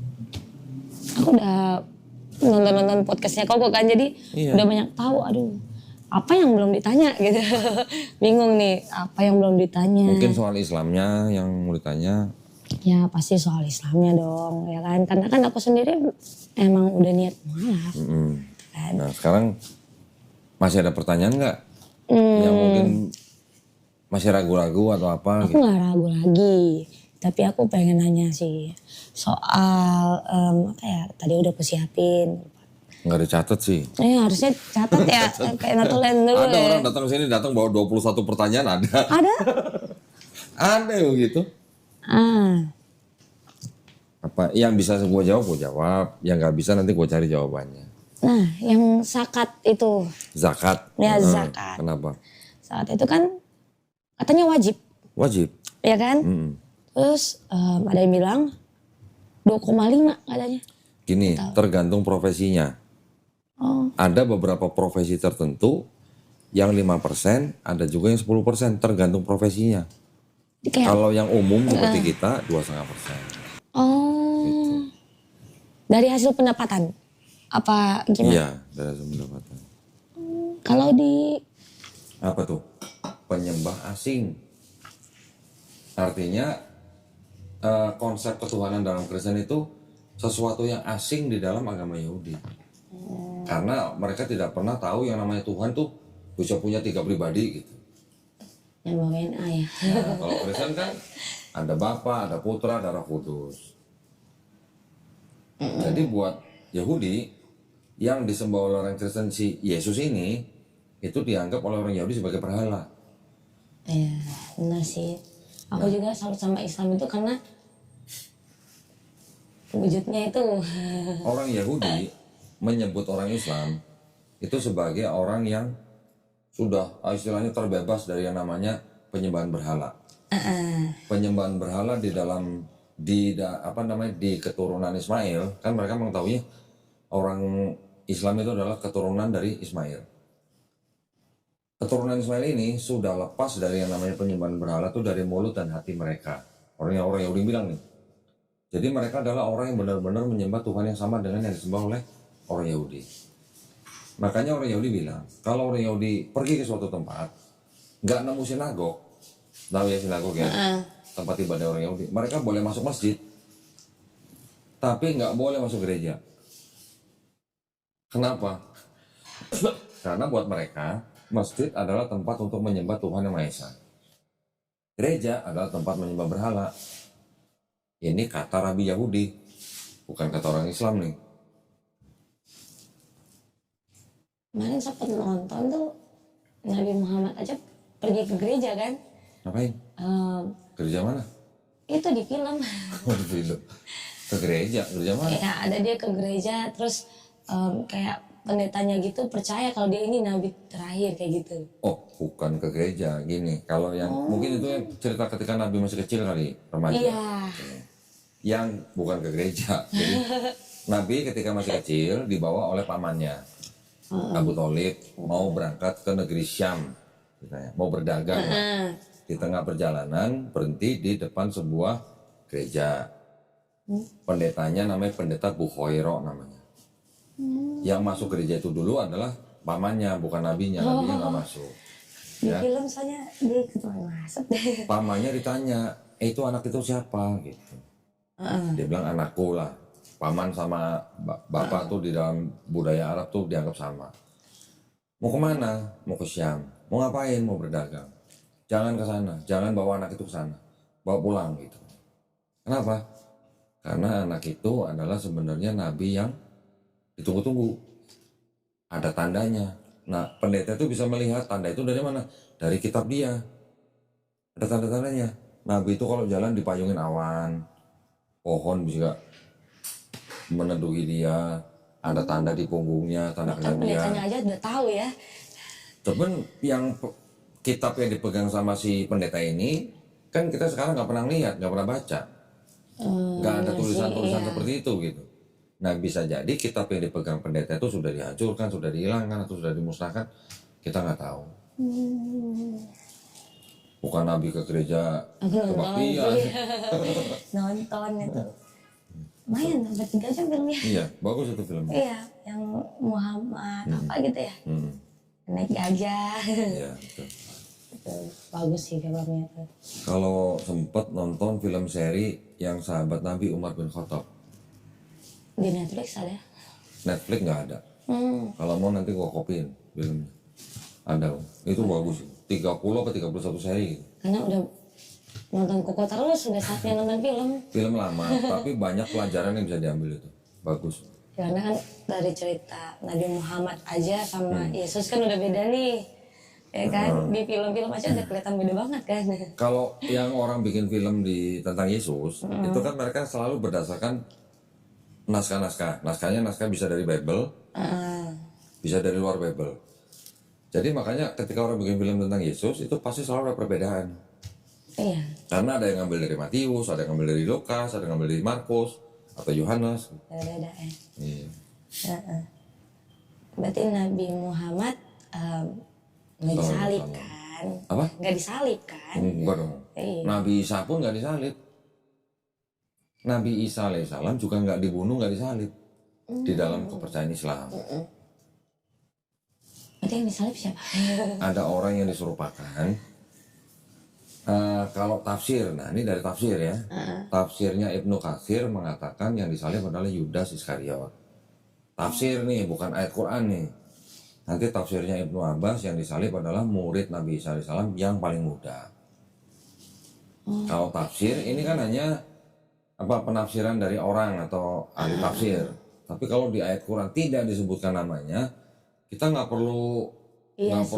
Aku udah nonton podcastnya Koko kan, jadi udah banyak tahu. Aduh, apa yang belum ditanya gitu. Bingung nih, apa yang belum ditanya.
Mungkin soal Islamnya yang mau ditanya.
Ya pasti soal Islamnya dong, ya kan. Karena kan aku sendiri emang udah niat maaf. Kan?
Nah sekarang masih ada pertanyaan nggak? Yang mungkin masih ragu-ragu atau apa?
Aku nggak ragu lagi, tapi aku pengen nanya sih soal apa ya? Tadi udah aku siapin.
Nggak dicatat sih.
Harusnya catat ya, kayak notulen dulu.
Ada orang datang sini bawa 21 pertanyaan ada.
Ada?
Ada begitu.
Ah.
Apa Apa yang bisa gue jawab, yang nggak bisa nanti gue cari jawabannya.
Nah, yang zakat itu.
Zakat.
Ya, zakat.
Kenapa?
Zakat itu kan katanya wajib.
Wajib.
Ya kan? Terus ada yang bilang 2,5 katanya.
Gini, tergantung profesinya. Ada beberapa profesi tertentu yang 5%, ada juga yang 10%, tergantung profesinya. Kalau yang umum seperti kita 2,5%.
Oh, dari hasil pendapatan? Apa gimana?
Iya, dari hasil pendapatan.
Kalau di...
Apa tuh? Penyembah asing. Artinya konsep ketuhanan dalam Kristen itu sesuatu yang asing di dalam agama Yahudi. Karena mereka tidak pernah tahu yang namanya Tuhan tuh bisa punya 3 pribadi gitu.
Yang bawain A ya.
Nah, kalau Kristen kan ada Bapa, ada Putra, ada Roh Kudus. Jadi buat Yahudi yang disembah oleh orang Kristen si Yesus ini itu dianggap oleh orang Yahudi sebagai berhala.
Iya, benar sih. Aku juga salut sama Islam itu karena wujudnya itu.
Orang Yahudi menyebut orang Islam itu sebagai orang yang sudah istilahnya terbebas dari yang namanya penyembahan berhala. Penyembahan berhala di dalam di keturunan Ismail, kan mereka mengetahui orang Islam itu adalah keturunan dari Ismail. Keturunan Ismail ini sudah lepas dari yang namanya penyembahan berhala itu dari mulut dan hati mereka. Orang Yahudi bilang nih. Jadi mereka adalah orang yang benar-benar menyembah Tuhan yang sama dengan yang disembah oleh orang Yahudi. Makanya orang Yahudi bilang, kalau orang Yahudi pergi ke suatu tempat, nggak nemu sinagog, tahu ya sinagog ya, tempat ibadah orang Yahudi, mereka boleh masuk masjid, tapi nggak boleh masuk gereja. Kenapa? Karena buat mereka, masjid adalah tempat untuk menyembah Tuhan Yang Maha Esa. Gereja adalah tempat menyembah berhala. Ini kata Rabi Yahudi, bukan kata orang Islam nih.
Kemarin sempat nonton tuh Nabi Muhammad aja pergi ke gereja kan?
Ngapain? Gereja mana?
Itu di film.
Di film. Ke gereja mana?
Ya ada dia ke gereja terus kayak pendetanya gitu percaya kalau dia ini nabi terakhir kayak gitu.
Oh, bukan ke gereja, gini. Kalau yang mungkin itu yang cerita ketika Nabi masih kecil kali, remaja.
Iya.
Yang bukan ke gereja. Jadi Nabi ketika masih kecil dibawa oleh pamannya. Abu Thalib mau berangkat ke negeri Syam, mau berdagang. Di tengah perjalanan berhenti di depan sebuah gereja. Pendetanya namanya pendeta Bukhoiro namanya. Yang masuk gereja itu dulu adalah pamannya, bukan nabinya. Nabinya nggak masuk.
Di film soalnya dia ketuaan masuk deh.
Pamannya ditanya, itu anak itu siapa gitu. Dia bilang anakku lah. Paman sama bapak tuh di dalam budaya Arab tuh dianggap sama. Mau kemana? Mau ke Syam. Mau ngapain? Mau berdagang. Jangan ke sana. Jangan bawa anak itu ke sana. Bawa pulang gitu. Kenapa? Karena anak itu adalah sebenarnya nabi yang ditunggu-tunggu. Ada tandanya. Nah, pendeta itu bisa melihat tanda itu dari mana? Dari kitab dia. Ada tanda-tandanya. Nabi itu kalau jalan dipayungin awan. Pohon bisa meneduhi dia, ada tanda di punggungnya, tanda kejadian.
Pendetanya aja udah tahu ya.
Cuman yang kitab yang dipegang sama si pendeta ini, kan kita sekarang nggak pernah lihat, nggak pernah baca, nggak ada tulisan-tulisan seperti itu gitu. Nah bisa jadi kitab yang dipegang pendeta itu sudah dihancurkan, sudah dihilangkan atau sudah dimusnahkan, kita nggak tahu. Bukan Nabi ke gereja kebaktian.
Nonton itu. Lumayan sampai 3 jam filmnya.
Iya, bagus itu filmnya.
Iya, yang Muhammad apa gitu ya. Naik gajah.
Iya, betul.
Bagus sih filmnya tuh.
Kalau sempet nonton film seri yang sahabat Nabi Umar bin Khattab.
Di Netflix ada?
Netflix nggak ada. Kalau mau nanti gua kopiin filmnya. Ada, itu bagus. 30 atau 31 seri.
Karena udah nonton Koko terus, sudah saatnya nonton film.
Film lama, tapi banyak pelajaran yang bisa diambil itu. Bagus.
Karena kan dari cerita Nabi Muhammad aja sama Yesus kan udah beda nih. Ya kan, di film-film aja udah kelihatan beda banget kan.
Kalau yang orang bikin film tentang Yesus, itu kan mereka selalu berdasarkan naskah-naskah. Naskah bisa dari Bible, bisa dari luar Bible. Jadi makanya ketika orang bikin film tentang Yesus, itu pasti selalu ada perbedaan.
Iya.
Karena ada yang ngambil dari Matius, ada yang ngambil dari Lukas, ada yang ngambil dari Markus, atau Yohanes.
Beda ya.
Iya.
Berarti Nabi Muhammad nggak disalib kan?
Apa?
Nggak disalib kan?
Enggak dong.
Iya.
Nabi Isa pun nggak disalib. Nabi Isa alaihissalam juga nggak dibunuh, nggak disalib. Di dalam kepercayaan Islam.
Berarti yang disalib siapa?
Ada orang yang diserupakan. Kalau tafsir, nah ini dari tafsir ya. Tafsirnya Ibnu Katsir mengatakan yang disalib adalah Yudas Iskariot. Tafsir nih, bukan ayat Quran nih. Nanti tafsirnya Ibnu Abbas yang disalib adalah murid Nabi Isa alaihissalam yang paling muda. Kalau tafsir ini kan hanya penafsiran dari orang atau ahli tafsir. Tapi kalau di ayat Quran tidak disebutkan namanya, kita nggak perlu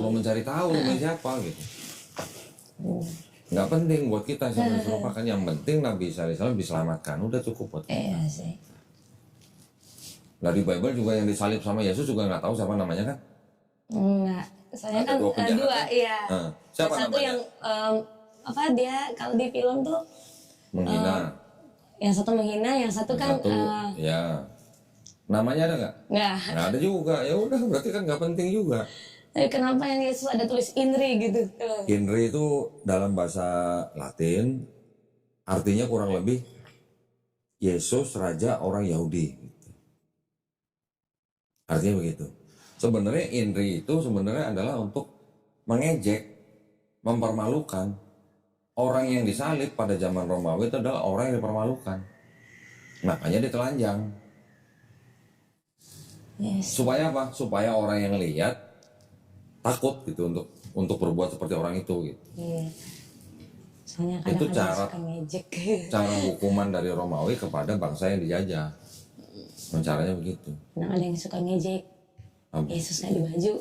mencari tahu namanya siapa gitu. Nggak penting buat kita siapa yang merupakan, yang penting Nabi Isa alaihissalam diselamatkan, udah cukup buat kita.
Iya sih.
Dari Bible juga yang disalib sama Yesus juga nggak tahu siapa namanya kan?
Enggak, soalnya kan dua, iya.
Siapa
satu
namanya?
yang dia kalau di film tuh
Menghina.
yang satu menghina, yang satu kan
ya. Namanya ada nggak?
nggak.
Nggak ada juga. Ya udah, berarti kan nggak penting juga.
Tapi kenapa yang Yesus ada tulis Inri gitu?
Inri itu dalam bahasa Latin artinya kurang lebih Yesus Raja orang Yahudi. Artinya begitu. Sebenarnya Inri itu sebenarnya adalah untuk mengejek, mempermalukan. Orang yang disalib pada zaman Romawi itu adalah orang yang dipermalukan. Makanya ditelanjang.
Yes.
Supaya apa? Supaya orang yang lihat takut gitu untuk berbuat seperti orang itu gitu.
Iya. Soalnya
Itu
kadang-kadang suka ngejek.
cara hukuman dari Romawi kepada bangsa yang dijajah. Caranya begitu.
Nah, ada yang suka ngejek. Yesus nggak di baju.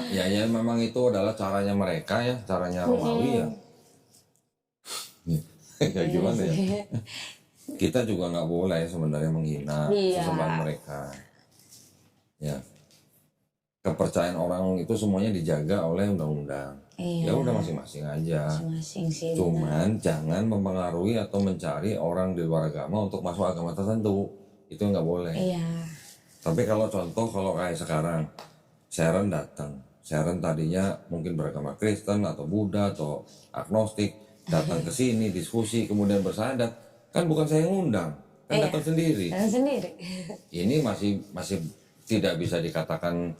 Ya memang itu adalah caranya mereka ya, caranya Romawi ya. Kayak gimana ya? Kita juga nggak boleh sebenarnya menghina sesembahan mereka. Ya. Kepercayaan orang itu semuanya dijaga oleh undang-undang.
Iya.
Ya udah masing-masing aja.
Masing-masing sih.
Cuman jangan mempengaruhi atau mencari orang di luar agama untuk masuk agama tertentu. Itu nggak boleh.
Iya.
Tapi kalau contoh kalau kayak sekarang, Sharon datang. Sharon tadinya mungkin beragama Kristen atau Buddha atau agnostik, datang ke sini diskusi kemudian bersahadat, kan bukan saya yang ngundang, kan datang sendiri.
Datang sendiri.
Ini masih tidak bisa dikatakan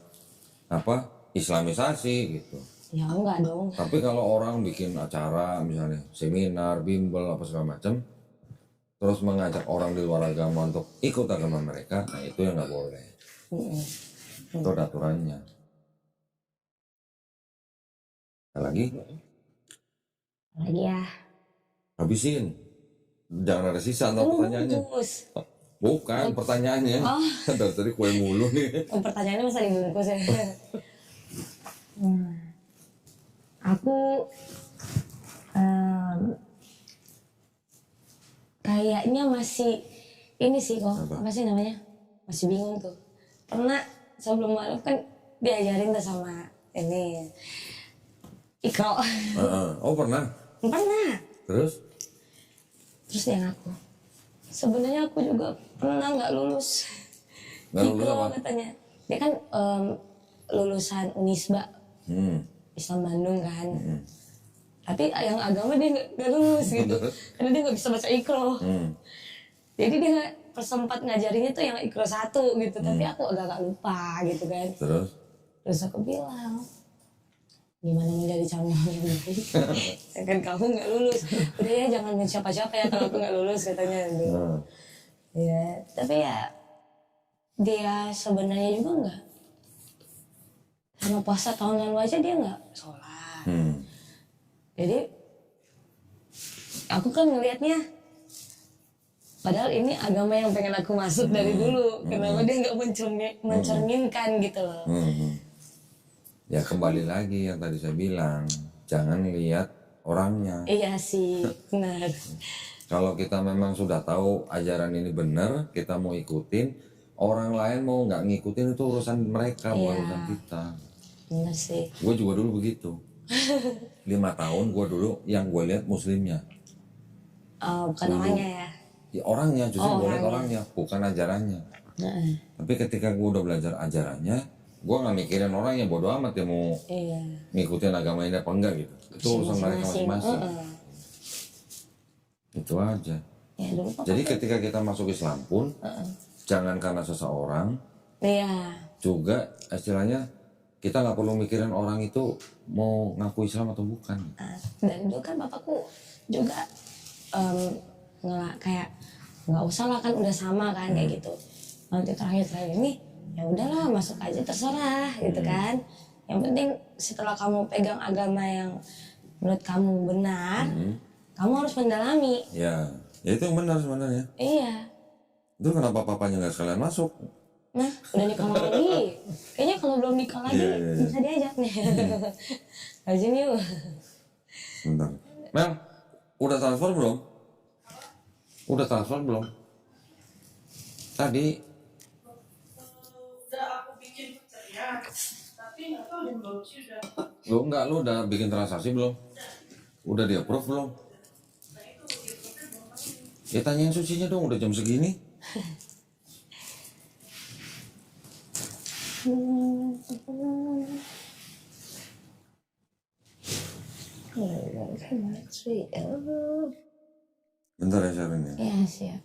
Islamisasi gitu.
Ya enggak dong.
Tapi kalau orang bikin acara misalnya seminar, bimbel apa segala macam, terus mengajak orang di luar agama untuk ikut agama mereka, nah itu yang nggak boleh. Itu ada aturannya. Ada lagi?
Lagi ya.
Habisin. Jangan ada sisa atau pertanyaannya. Bukan pertanyaannya. Dari tadi kue mulu nih.
Pertanyaannya masa dibungkus ya. Aku kayaknya masih ini sih kok. Apa sih namanya? Masih bingung tuh. Pernah sebelum malam kan diajarin tuh sama ini Ikro.
Oh pernah?
Pernah.
Terus
dia ngaku. Sebenarnya aku juga pernah nggak lulus.
Nggak lulus apa?
Katanya. Dia kan lulusan Unisba. Islam Bandung kan. Tapi yang agama dia nggak lulus gitu. Karena dia nggak bisa baca Ikro. Jadi dia sempat ngajarinnya tuh yang Ikro 1 gitu. Tapi aku agak lupa gitu kan. Terus aku bilang, gimana menjadi calon yang baik? Kan kamu nggak lulus. Udah ya jangan siapa-siapa ya kalau aku nggak lulus katanya. Ya, tapi ya dia sebenarnya juga nggak. Sama puasa tahun lalu aja dia nggak sholat. Jadi aku kan ngelihatnya, padahal ini agama yang pengen aku masuk dari dulu. Kenapa dia nggak mencerminkan gitu loh.
Ya kembali lagi yang tadi saya bilang, jangan lihat orangnya.
Iya sih, benar.
Kalau kita memang sudah tahu ajaran ini benar, kita mau ikutin, orang lain mau nggak ngikutin itu urusan mereka, bukan urusan kita.
Benar sih.
Gue juga dulu begitu. 5 tahun gue dulu yang gue lihat muslimnya.
Bukan orangnya ya.
Ya orangnya, justru gue lihat orangnya, bukan ajarannya. Tapi ketika gue udah belajar ajarannya, gue nggak mikirin orangnya, bodo amat ya mau ngikutin agama ini apa enggak gitu. Itu urusan mereka masing-masing. Itu aja.
Ya, dulu
jadi ketika kita masuk Islam pun, jangan karena seseorang, juga istilahnya kita nggak perlu mikirin orang itu mau ngaku Islam atau bukan.
Dan dulu kan bapakku juga kayak nggak usah lah kan udah sama kan kayak gitu. Nanti terakhir ini ya udahlah masuk aja terserah gitu kan. Yang penting setelah kamu pegang agama yang menurut kamu benar, kamu harus mendalami.
Ya itu yang benar sebenarnya.
Iya.
Itu kenapa papanya nggak sekalian masuk?
Nah, udah nikah lagi. Kayaknya kalau belum nikah lagi bisa diajak nih. Lazim yuk.
Bentar. Mel, udah transfer belum? Udah transfer belum? Tadi.
Udah aku bikin pencarian, tapi nggak tahu belum sih udah.
Lu enggak, lu udah bikin transaksi belum? Udah di approve belum? Ya tanyain Sucinya dong, udah jam segini. Bentar ya Sharon ya.
Iya siap.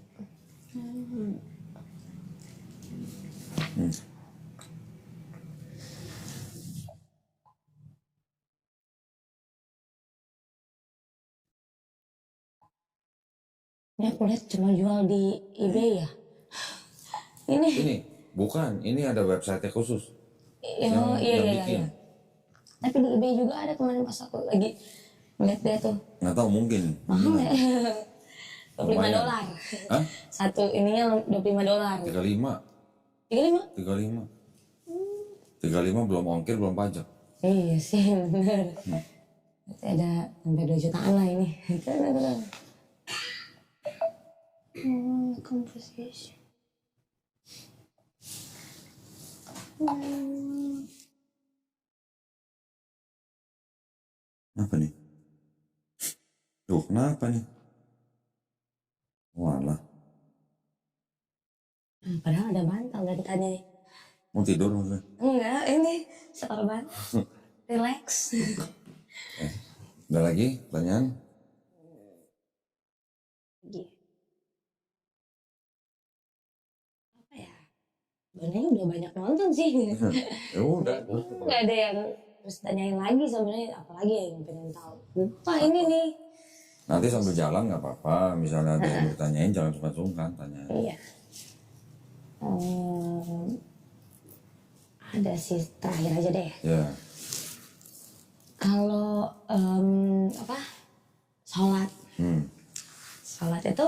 Ini aku lihat cuma jual di eBay ya.
Ini bukan, ini ada website khusus.
Iya. Tapi di eBay juga ada kemarin pas aku lagi ngeliat dia tuh.
Nggak tahu mungkin.
Mahal ya? $25.
Hah?
Satu ininya $25.
35.
35?
35 belum ongkir, belum pajak.
Iya sih bener. Berarti ada sampai 2 jutaan lah ini. Composition.
Apa nih? Tuh, kenapa nih? Walah.
Padahal ada bantal dari tadi.
Mau tidur maksudnya?
Enggak, ini setor bantal. Relax.
Udah lagi pertanyaan?
Apa ya? Sebenarnya udah banyak nonton sih.
Ya udah.
Nggak ada yang terus tanyain lagi sebenarnya, apalagi ya yang pengen tahu. Lupa ini nih.
Nanti sambil jalan nggak apa-apa. Misalnya ada yang ditanyain, jangan sungkan-sungkan tanya.
Iya. Ada sih terakhir aja deh.
Ya.
Kalau sholat. Sholat itu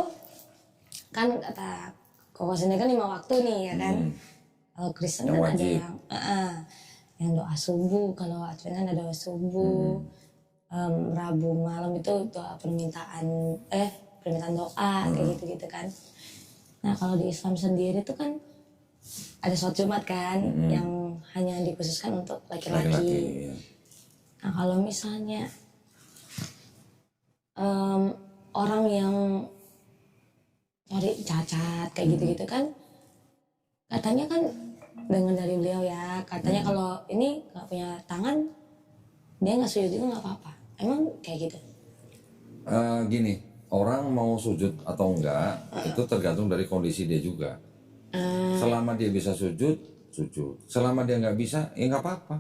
kan kata Koko sendiri kan 5 waktu nih ya kan. Kalau Kristen
Yang
kan
wajib.
ada yang doa subuh. Kalau Advent kan ada doa subuh. Rabu malam itu doa permintaan doa kayak gitu kan. Nah kalau di Islam sendiri tuh kan ada sholat Jumat kan yang hanya dikhususkan untuk laki-laki.
Ya.
Nah kalau misalnya orang yang cacat kayak gitu-gitu kan, katanya kan dengan dari beliau ya, katanya kalau ini nggak punya tangan, dia nggak sujud itu nggak apa-apa. Emang kayak gitu?
Gini, orang mau sujud atau enggak itu tergantung dari kondisi dia juga. Selama dia bisa sujud, sujud. Selama dia nggak bisa, ya nggak apa-apa.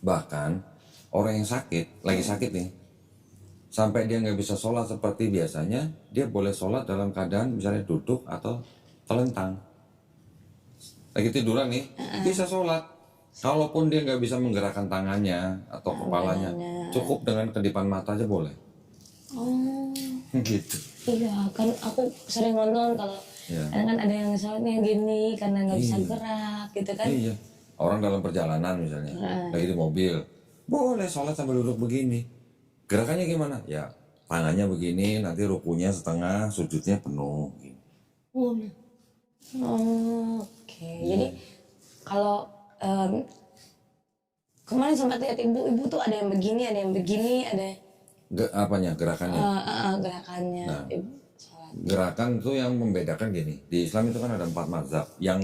Bahkan orang yang sakit, lagi sakit nih, sampai dia nggak bisa sholat seperti biasanya, dia boleh sholat dalam keadaan misalnya duduk atau telentang. Lagi tiduran nih, bisa sholat. Kalaupun dia nggak bisa menggerakkan tangannya atau kepalanya, cukup dengan kedipan mata aja boleh.
Oh.
Gitu.
Iya, kan aku sering nonton kalau kadang kan ada yang sholatnya gini karena nggak bisa gerak gitu kan.
Iya. orang dalam perjalanan misalnya, lagi di mobil, boleh sholat sambil duduk begini. Gerakannya gimana? Ya tangannya begini, nanti rukunya setengah, sujudnya penuh.
Oke. Jadi kalau kemarin sempat lihat ibu tuh ada yang begini, ada yang begini, ada
Apanya gerakannya?
gerakannya.
Nah.
Ibu sholat.
Gerakan itu yang membedakan gini, di Islam itu kan ada 4 mazhab yang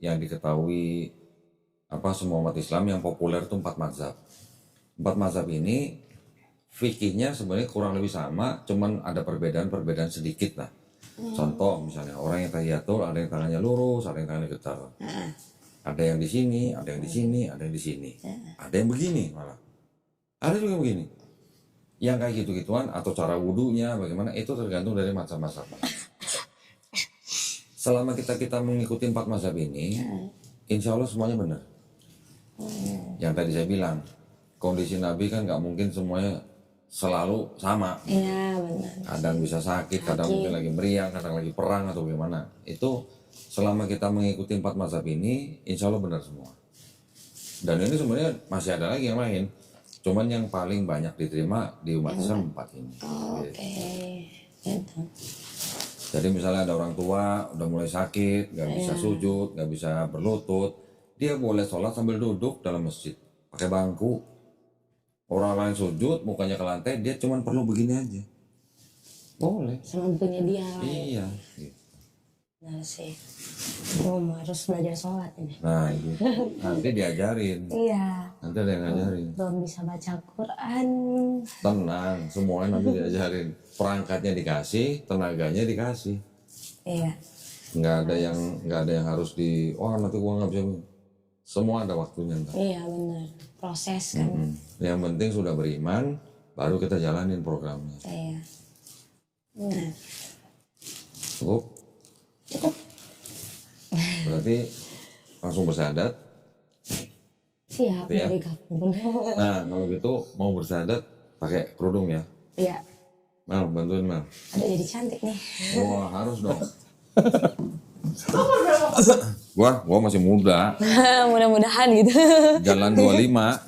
diketahui semua umat Islam yang populer itu 4 mazhab. 4 mazhab ini fikihnya sebenarnya kurang lebih sama, cuman ada perbedaan sedikit lah. Contoh misalnya orang yang tahiyatul ada yang tangannya lurus, ada yang tangannya getar. Ada yang di sini, ada yang di sini, ada yang di sini. Ada yang begini malah. Ada juga yang begini. Yang kayak gitu-gituan atau cara wudhunya bagaimana itu tergantung dari mazhab-mazhab. Selama kita mengikuti 4 mazhab ini, insya Allah semuanya benar. Yang tadi saya bilang, kondisi Nabi kan nggak mungkin semuanya selalu sama.
Iya benar.
Kadang bisa sakit, kadang mungkin lagi meriang, kadang lagi perang atau gimana. Itu selama kita mengikuti 4 mazhab ini, insya Allah benar semua. Dan ini sebenarnya masih ada lagi yang lain. Cuman yang paling banyak diterima di umat Islam 4 ini.
Oke. Gitu.
Jadi misalnya ada orang tua udah mulai sakit, nggak bisa sujud, nggak bisa berlutut, dia boleh sholat sambil duduk dalam masjid, pakai bangku. Orang lain sujud, mukanya ke lantai, dia cuma perlu begini aja. Boleh.
Sama punya dia.
Iya. Gitu.
Benar sih. Harus belajar sholat ini.
Nah itu nanti diajarin.
Iya.
Nanti ada yang ngajarin.
Belum bisa baca Quran.
Tenang, semuanya nanti diajarin. Perangkatnya dikasih, tenaganya dikasih.
Iya.
Nggak ada yang harus nanti gua nggak bisa. Semua ada waktunya ntar.
Iya benar. Proses kan.
Yang penting sudah beriman, baru kita jalanin programnya.
Iya. Nah.
Cukup?
Cukup.
Berarti langsung bersyahadat.
Siap
Ya.
dari gabung.
Nah kalau gitu mau bersyahadat pakai kerudung ya.
Iya.
Mel, bantuin Mel.
Ada jadi cantik nih.
Wah harus dong. Gua masih muda.
Mudah-mudahan gitu.
Jalan 25.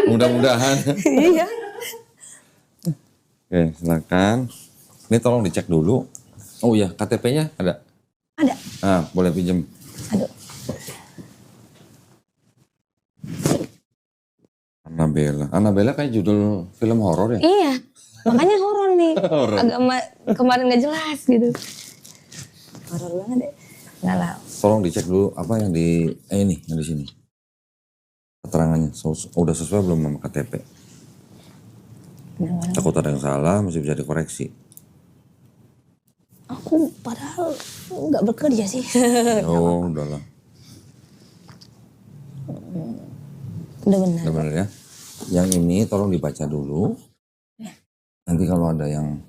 Mudah-mudahan.
Iya.
Oke, silakan. Ini tolong dicek dulu. Oh iya, KTP-nya ada?
Ada.
Ah, boleh pinjem.
Aduh.
Annabella kayak judul film horor ya?
Iya. Makanya horor nih. Agama kemarin gak jelas gitu. Horor banget deh. Enggak lah.
Tolong dicek dulu apa yang yang di sini. Keterangannya udah sesuai belum sama KTP? Takut ada yang salah, masih bisa dikoreksi.
Aku padahal nggak bekerja sih.
Oh, udahlah.
Udah benar.
Udah benar ya. Yang ini tolong dibaca dulu. Nanti kalau ada yang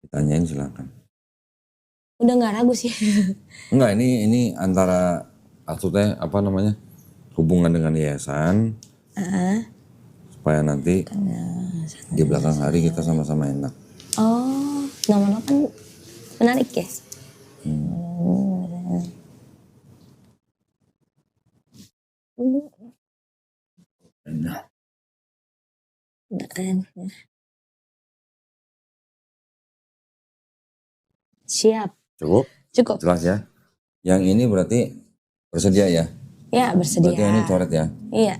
ditanyain silakan.
Udah nggak ragu sih.
Enggak, ini antara maksudnya hubungan dengan yayasan. Supaya nanti di belakang hari kita sama-sama enak.
Oh, nama-nama kan menarik ya.
Enak.
Siap.
Cukup?
Cukup.
Jelas ya? Yang ini berarti bersedia ya?
Ya, bersedia.
Berarti yang ini coret ya?
Iya.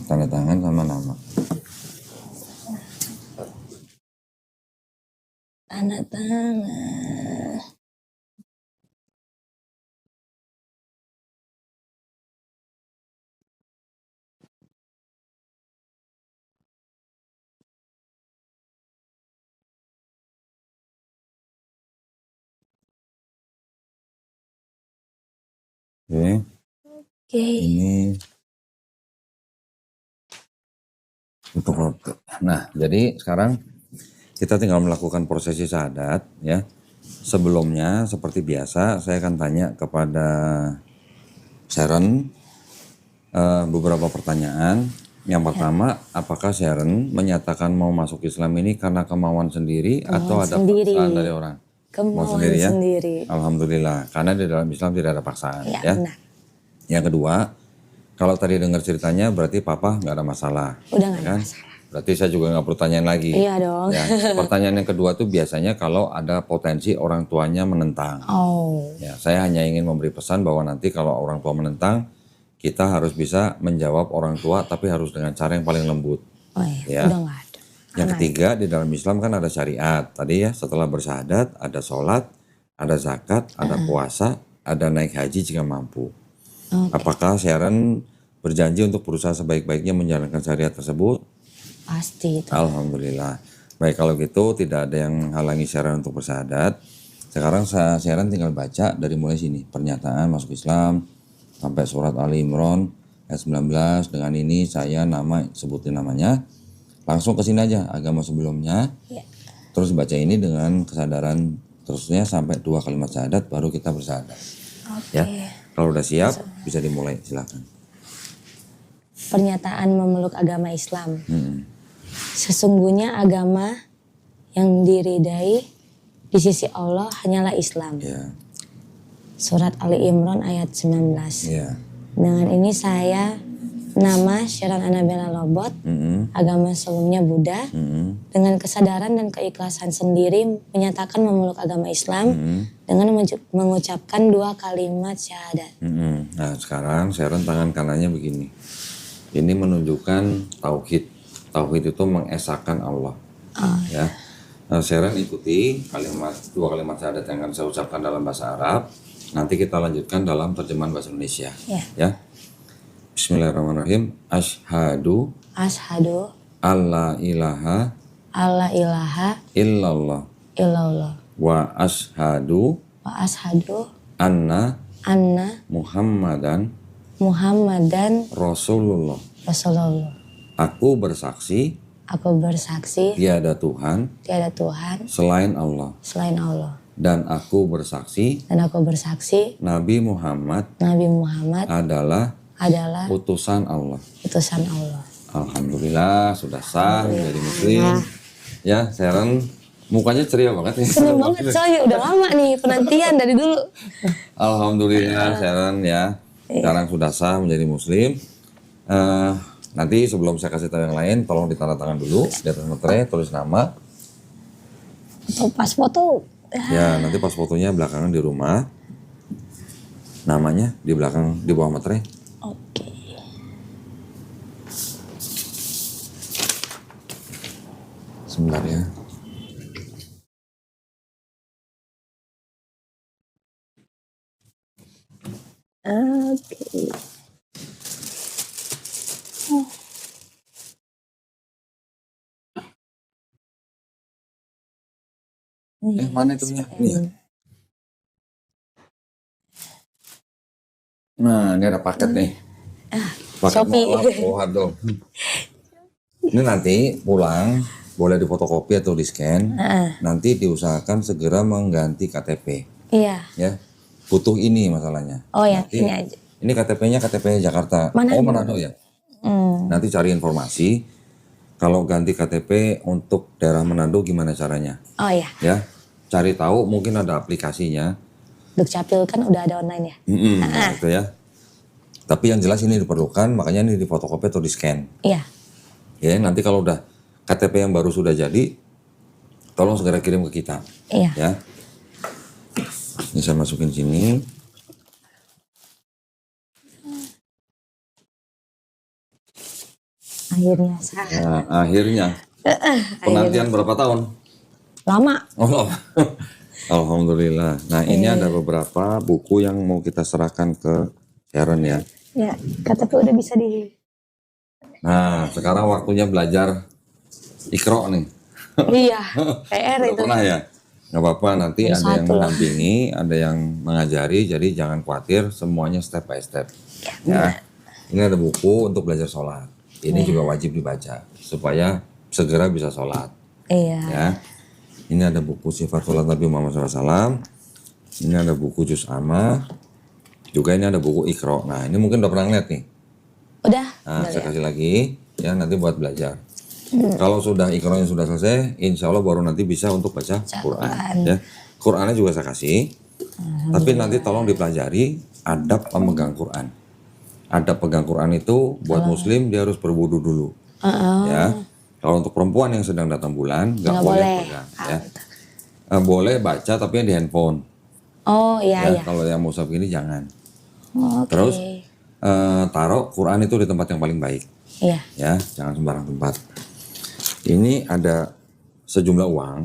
Tanda tangan sama nama.
Tanda tangan.
Oke. Ini untuk rote. Nah, jadi sekarang kita tinggal melakukan prosesi syahadat ya. Sebelumnya seperti biasa saya akan tanya kepada Sharon beberapa pertanyaan. Yang pertama, apakah Sharon menyatakan mau masuk Islam ini karena kemauan sendiri atau ada paksaan dari orang?
Kemauan
sendiri ya.
sendiri.
Alhamdulillah, karena di dalam Islam tidak ada paksaan
Ya,
ya.
benar.
Yang kedua, kalau tadi dengar ceritanya berarti papa nggak ada masalah.
Udah nggak
ya
ada
kan?
masalah.
Berarti saya juga nggak perlu tanyain lagi.
Iya dong.
Ya. Pertanyaan yang kedua tuh biasanya kalau ada potensi orang tuanya menentang.
Oh.
Ya, saya hanya ingin memberi pesan bahwa nanti kalau orang tua menentang, kita harus bisa menjawab orang tua tapi harus dengan cara yang paling lembut.
Oh iya,
Ya.
udah nggak ada.
Yang ketiga, di dalam Islam kan ada syariat. Tadi ya, setelah bersyahadat, ada sholat, ada zakat, ada puasa, ada naik haji jika mampu.
Oke.
Apakah Sharon berjanji untuk berusaha sebaik-baiknya menjalankan syariat tersebut?
Pasti itu.
Alhamdulillah. Baik, kalau gitu tidak ada yang halangi Sharon untuk bersyahadat. Sekarang Sharon tinggal baca dari mulai sini. Pernyataan masuk Islam, sampai surat Ali Imran, ayat 19. Dengan ini saya sebutin namanya. Langsung ke sini aja, agama sebelumnya.
Ya.
Terus baca ini dengan kesadaran terusnya sampai 2 kalimat syahadat baru kita bersyahadat.
Oke.
Ya. Kalau udah siap bisa dimulai, silakan.
Pernyataan memeluk agama Islam. Sesungguhnya agama yang diridai di sisi Allah hanyalah Islam.
Ya.
Surat Ali Imran ayat 19.
Ya.
Dengan ini saya nama Sharon Annabella Lobot, agama sebelumnya Buddha, dengan kesadaran dan keikhlasan sendiri menyatakan memeluk agama Islam dengan mengucapkan 2 kalimat syahadat.
Nah sekarang Sharon tangan kanannya begini. Ini menunjukkan tauhid. Tauhid itu mengesahkan Allah. Ya. Nah, Sharon ikuti 2 kalimat syahadat yang akan saya ucapkan dalam bahasa Arab. Nanti kita lanjutkan dalam terjemahan bahasa Indonesia. Ya. Bismillahirrahmanirrahim. Asyhadu alla ilaha illallah wa asyhadu anna Muhammadan Rasulullah. Aku bersaksi tiada Tuhan selain Allah. Dan aku bersaksi Nabi Muhammad adalah utusan Allah. Alhamdulillah sudah sah menjadi muslim. Ya, Sharon mukanya ceria banget nih.
Seneng banget soalnya udah lama nih penantian dari dulu.
Alhamdulillah Sharon ya. Sekarang sudah sah menjadi muslim. Nanti sebelum saya kasih tahu yang lain, tolong ditanda tangan dulu di atas materai, tulis nama.
Atau pas foto.
Ya, nanti pas fotonya belakangan di rumah. Namanya di belakang di bawah materai.
Oke.
Sebentar ya.
Oke.
Mana itunya? Ini ya. Nah, ini ada paket nih. Paket
Shopee.
waduh. Ini nanti pulang boleh difotokopi atau di scan. Nanti diusahakan segera mengganti KTP.
Iya.
Ya, butuh ini masalahnya.
Oh ya,
Nanti,
ini aja.
ini KTP-nya KTP Jakarta.
Manado.
Oh Manado ya. Nanti cari informasi. Kalau ganti KTP untuk daerah Manado gimana caranya?
Oh ya.
Ya, cari tahu mungkin ada aplikasinya.
Dukcapil kan udah ada online ya.
Gitu ya. Tapi yang jelas ini diperlukan, makanya ini difotokopi atau di scan.
Iya.
Ya, nanti kalau udah KTP yang baru sudah jadi, tolong segera kirim ke kita.
Iya.
Ya. Ini saya masukin sini.
Akhirnya sah.
Nah, akhirnya. Penantian berapa tahun?
Lama.
Oh, alhamdulillah. Nah, ini ada beberapa buku yang mau kita serahkan ke Sharon ya.
Ya, KTP udah bisa di.
Nah, sekarang waktunya belajar Iqra nih.
Iya. PR
Udah
itu.
pernah ya? Nggak apa-apa, nanti
Yang
ada yang
satu lah.
mendampingi, ada yang mengajari, jadi jangan khawatir, semuanya step by step. Ya. Ini ada buku untuk belajar sholat. Ini juga wajib dibaca, supaya segera bisa sholat.
Iya.
Ya. Ini ada buku Sifat Sholat Nabi Muhammad SAW. Ini ada buku Juz Amma. Juga ini ada buku Iqra. Nah, ini mungkin udah pernah ngeliat nih.
Udah.
Nah, saya kasih lagi, ya nanti buat belajar. Kalau sudah Iqra yang sudah selesai, insya Allah baru nanti bisa untuk baca Quran. Ya. Qurannya juga saya kasih. Tapi nanti tolong dipelajari adab pemegang Quran. Adab pegang Quran itu buat muslim dia harus berwudu dulu. Ya. Kalau untuk perempuan yang sedang datang bulan nggak boleh pegang. Ya. Boleh baca tapi yang di handphone.
Oh iya iya.
Kalau yang mushaf ini jangan.
Oke.
Terus taruh Quran itu di tempat yang paling baik.
Iya.
Ya, jangan sembarang tempat. Ini ada sejumlah uang.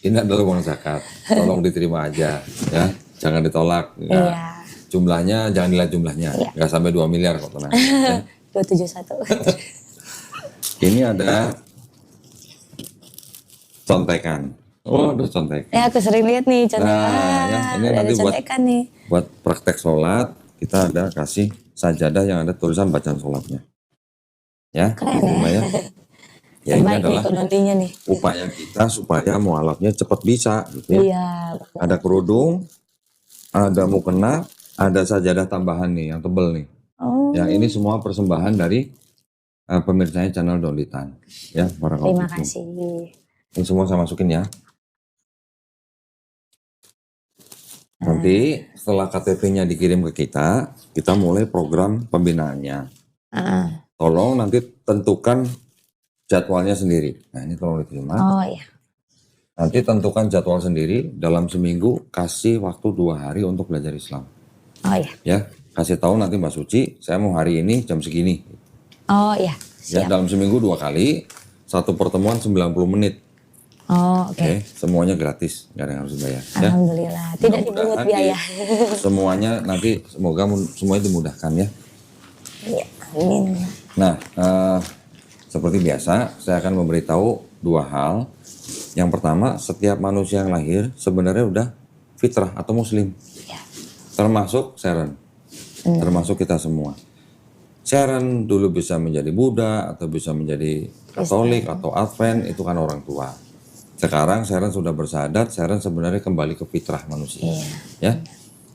Ini adalah uang zakat. Tolong diterima aja, ya. Jangan ditolak. Enggak.
Iya.
Jumlahnya jangan dilihat jumlahnya. Enggak sampai 2 miliar kok tenang. Ya.
271.
Ini ada contekan. Oh, ada contekan.
Ya aku sering lihat nih contekan.
Nah, ya, ini
Udah
nanti
ada contekan nih.
buat praktek sholat, kita ada kasih sajadah yang ada tulisan bacaan sholatnya. Ya,
Keren
terima ya. Ya ini
Terbaik
adalah
nih nantinya nih.
upaya kita supaya mualafnya cepat bisa. Gitu ya.
Iya.
Ada kerudung, ada mukena, ada sajadah tambahan nih yang tebel nih.
Oh.
Ya ini semua persembahan dari pemirsanya channel Dolitan. Ya,
Terima kasih.
Ini semua saya masukin ya. Nanti setelah KTP-nya dikirim ke kita mulai program pembinaannya. Tolong nanti tentukan jadwalnya sendiri. Nah ini tolong diterima.
Oh iya.
Nanti tentukan jadwal sendiri dalam seminggu, kasih waktu 2 hari untuk belajar Islam.
Oh iya.
Ya, kasih tahu nanti Mbak Suci, saya mau hari ini jam segini.
Oh iya.
Ya,
Siap.
dalam seminggu 2 kali, satu pertemuan 90 menit.
Oh oke.
Oke, semuanya gratis, nggak ada yang harus dibayar. Ya.
Alhamdulillah. Tidak dipungut biaya.
Semuanya nanti semoga semuanya dimudahkan ya.
Iya. Amin.
Nah, seperti biasa, saya akan memberitahu 2 hal. Yang pertama, setiap manusia yang lahir sebenarnya udah fitrah atau muslim.
Ya.
Termasuk Sharon. Termasuk kita semua. Sharon dulu bisa menjadi Buddha atau bisa menjadi Katolik atau Advent, itu kan orang tua. Sekarang Sharon sudah bersahadat, Sharon sebenarnya kembali ke fitrah manusia.
Iya.
Ya.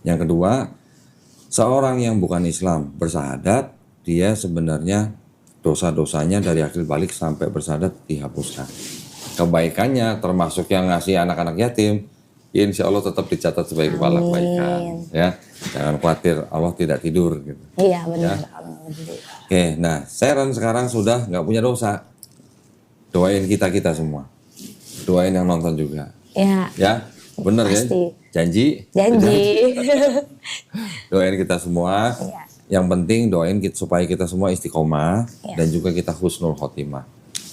Yang kedua, seorang yang bukan Islam bersahadat, dia sebenarnya dosa-dosanya dari akhir balik sampai bersahadat dihapuskan. Kebaikannya termasuk yang ngasih anak-anak yatim, insya Allah tetap dicatat sebagai kepala kebaikan. Ya, jangan khawatir, Allah tidak tidur. Gitu.
Iya benar.
Ya. Oke, nah Sharon sekarang sudah nggak punya dosa. Doain kita semua. Doain yang nonton juga.
Ya.
Ya, bener ya? Janji?
Janji.
Doain kita semua.
Ya.
Yang penting doain supaya kita semua istiqomah
Ya.
dan juga kita husnul khotimah.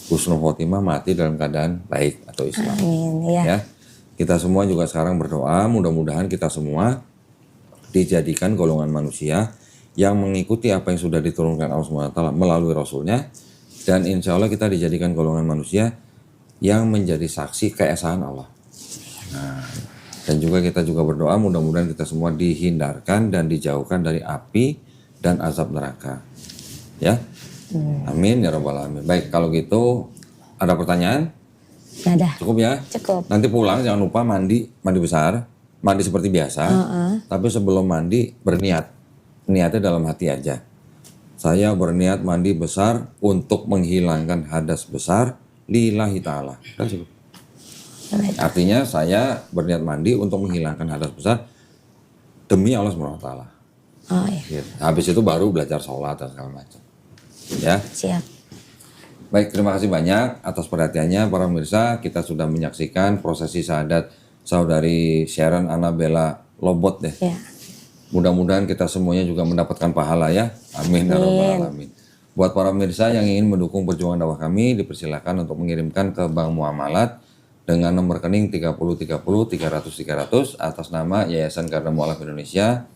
Husnul khotimah mati dalam keadaan baik atau Islam.
Amin. Ya.
Ya. Kita semua juga sekarang berdoa, mudah-mudahan kita semua dijadikan golongan manusia yang mengikuti apa yang sudah diturunkan Allah SWT melalui Rasulnya, dan insya Allah kita dijadikan golongan manusia yang menjadi saksi keesaan Allah. Nah, dan juga kita juga berdoa mudah-mudahan kita semua dihindarkan dan dijauhkan dari api dan azab neraka. Ya, amin ya rabbal alamin. Baik, kalau gitu ada pertanyaan?
Nggak ada.
Cukup ya?
Cukup.
Nanti pulang jangan lupa mandi besar, mandi seperti biasa. Tapi sebelum mandi berniat, niatnya dalam hati aja. Saya berniat mandi besar untuk menghilangkan hadas besar lillahi ta'ala. Kan cukup. Artinya saya berniat mandi untuk menghilangkan hadas besar demi Allah SWT.
Oh iya.
Gitu. Habis itu baru belajar sholat dan segala macam. Ya.
Siap.
Baik, terima kasih banyak atas perhatiannya para pemirsa. Kita sudah menyaksikan prosesi syahadat saudari Sharon Annabella Lobot deh.
Ya.
Mudah-mudahan kita semuanya juga mendapatkan pahala ya. Amin ya rabbal alamin. Buat para pemirsa yang ingin mendukung perjuangan dakwah kami, dipersilakan untuk mengirimkan ke Bank Muamalat dengan nomor rekening 3030 300 300 atas nama Yayasan Garda Mualaf Indonesia.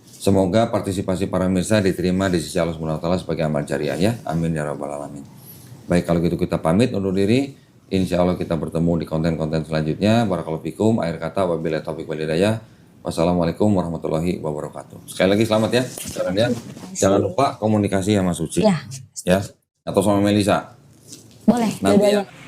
Semoga partisipasi para pemirsa diterima di sisi Allah SWT sebagai amal jariah ya. Amin ya rabbal alamin. Baik, kalau gitu kita pamit undur diri. Insya Allah kita bertemu di konten-konten selanjutnya. Barakallahu fikum. Akhir kata wabillahi taufiq wal hidayah. Wassalamualaikum warahmatullahi wabarakatuh. Sekali lagi selamat ya. Jangan lupa komunikasi sama Suci.
Ya.
Ya. Atau sama Melisa.
Boleh.
Nanti
dua-duanya.
ya.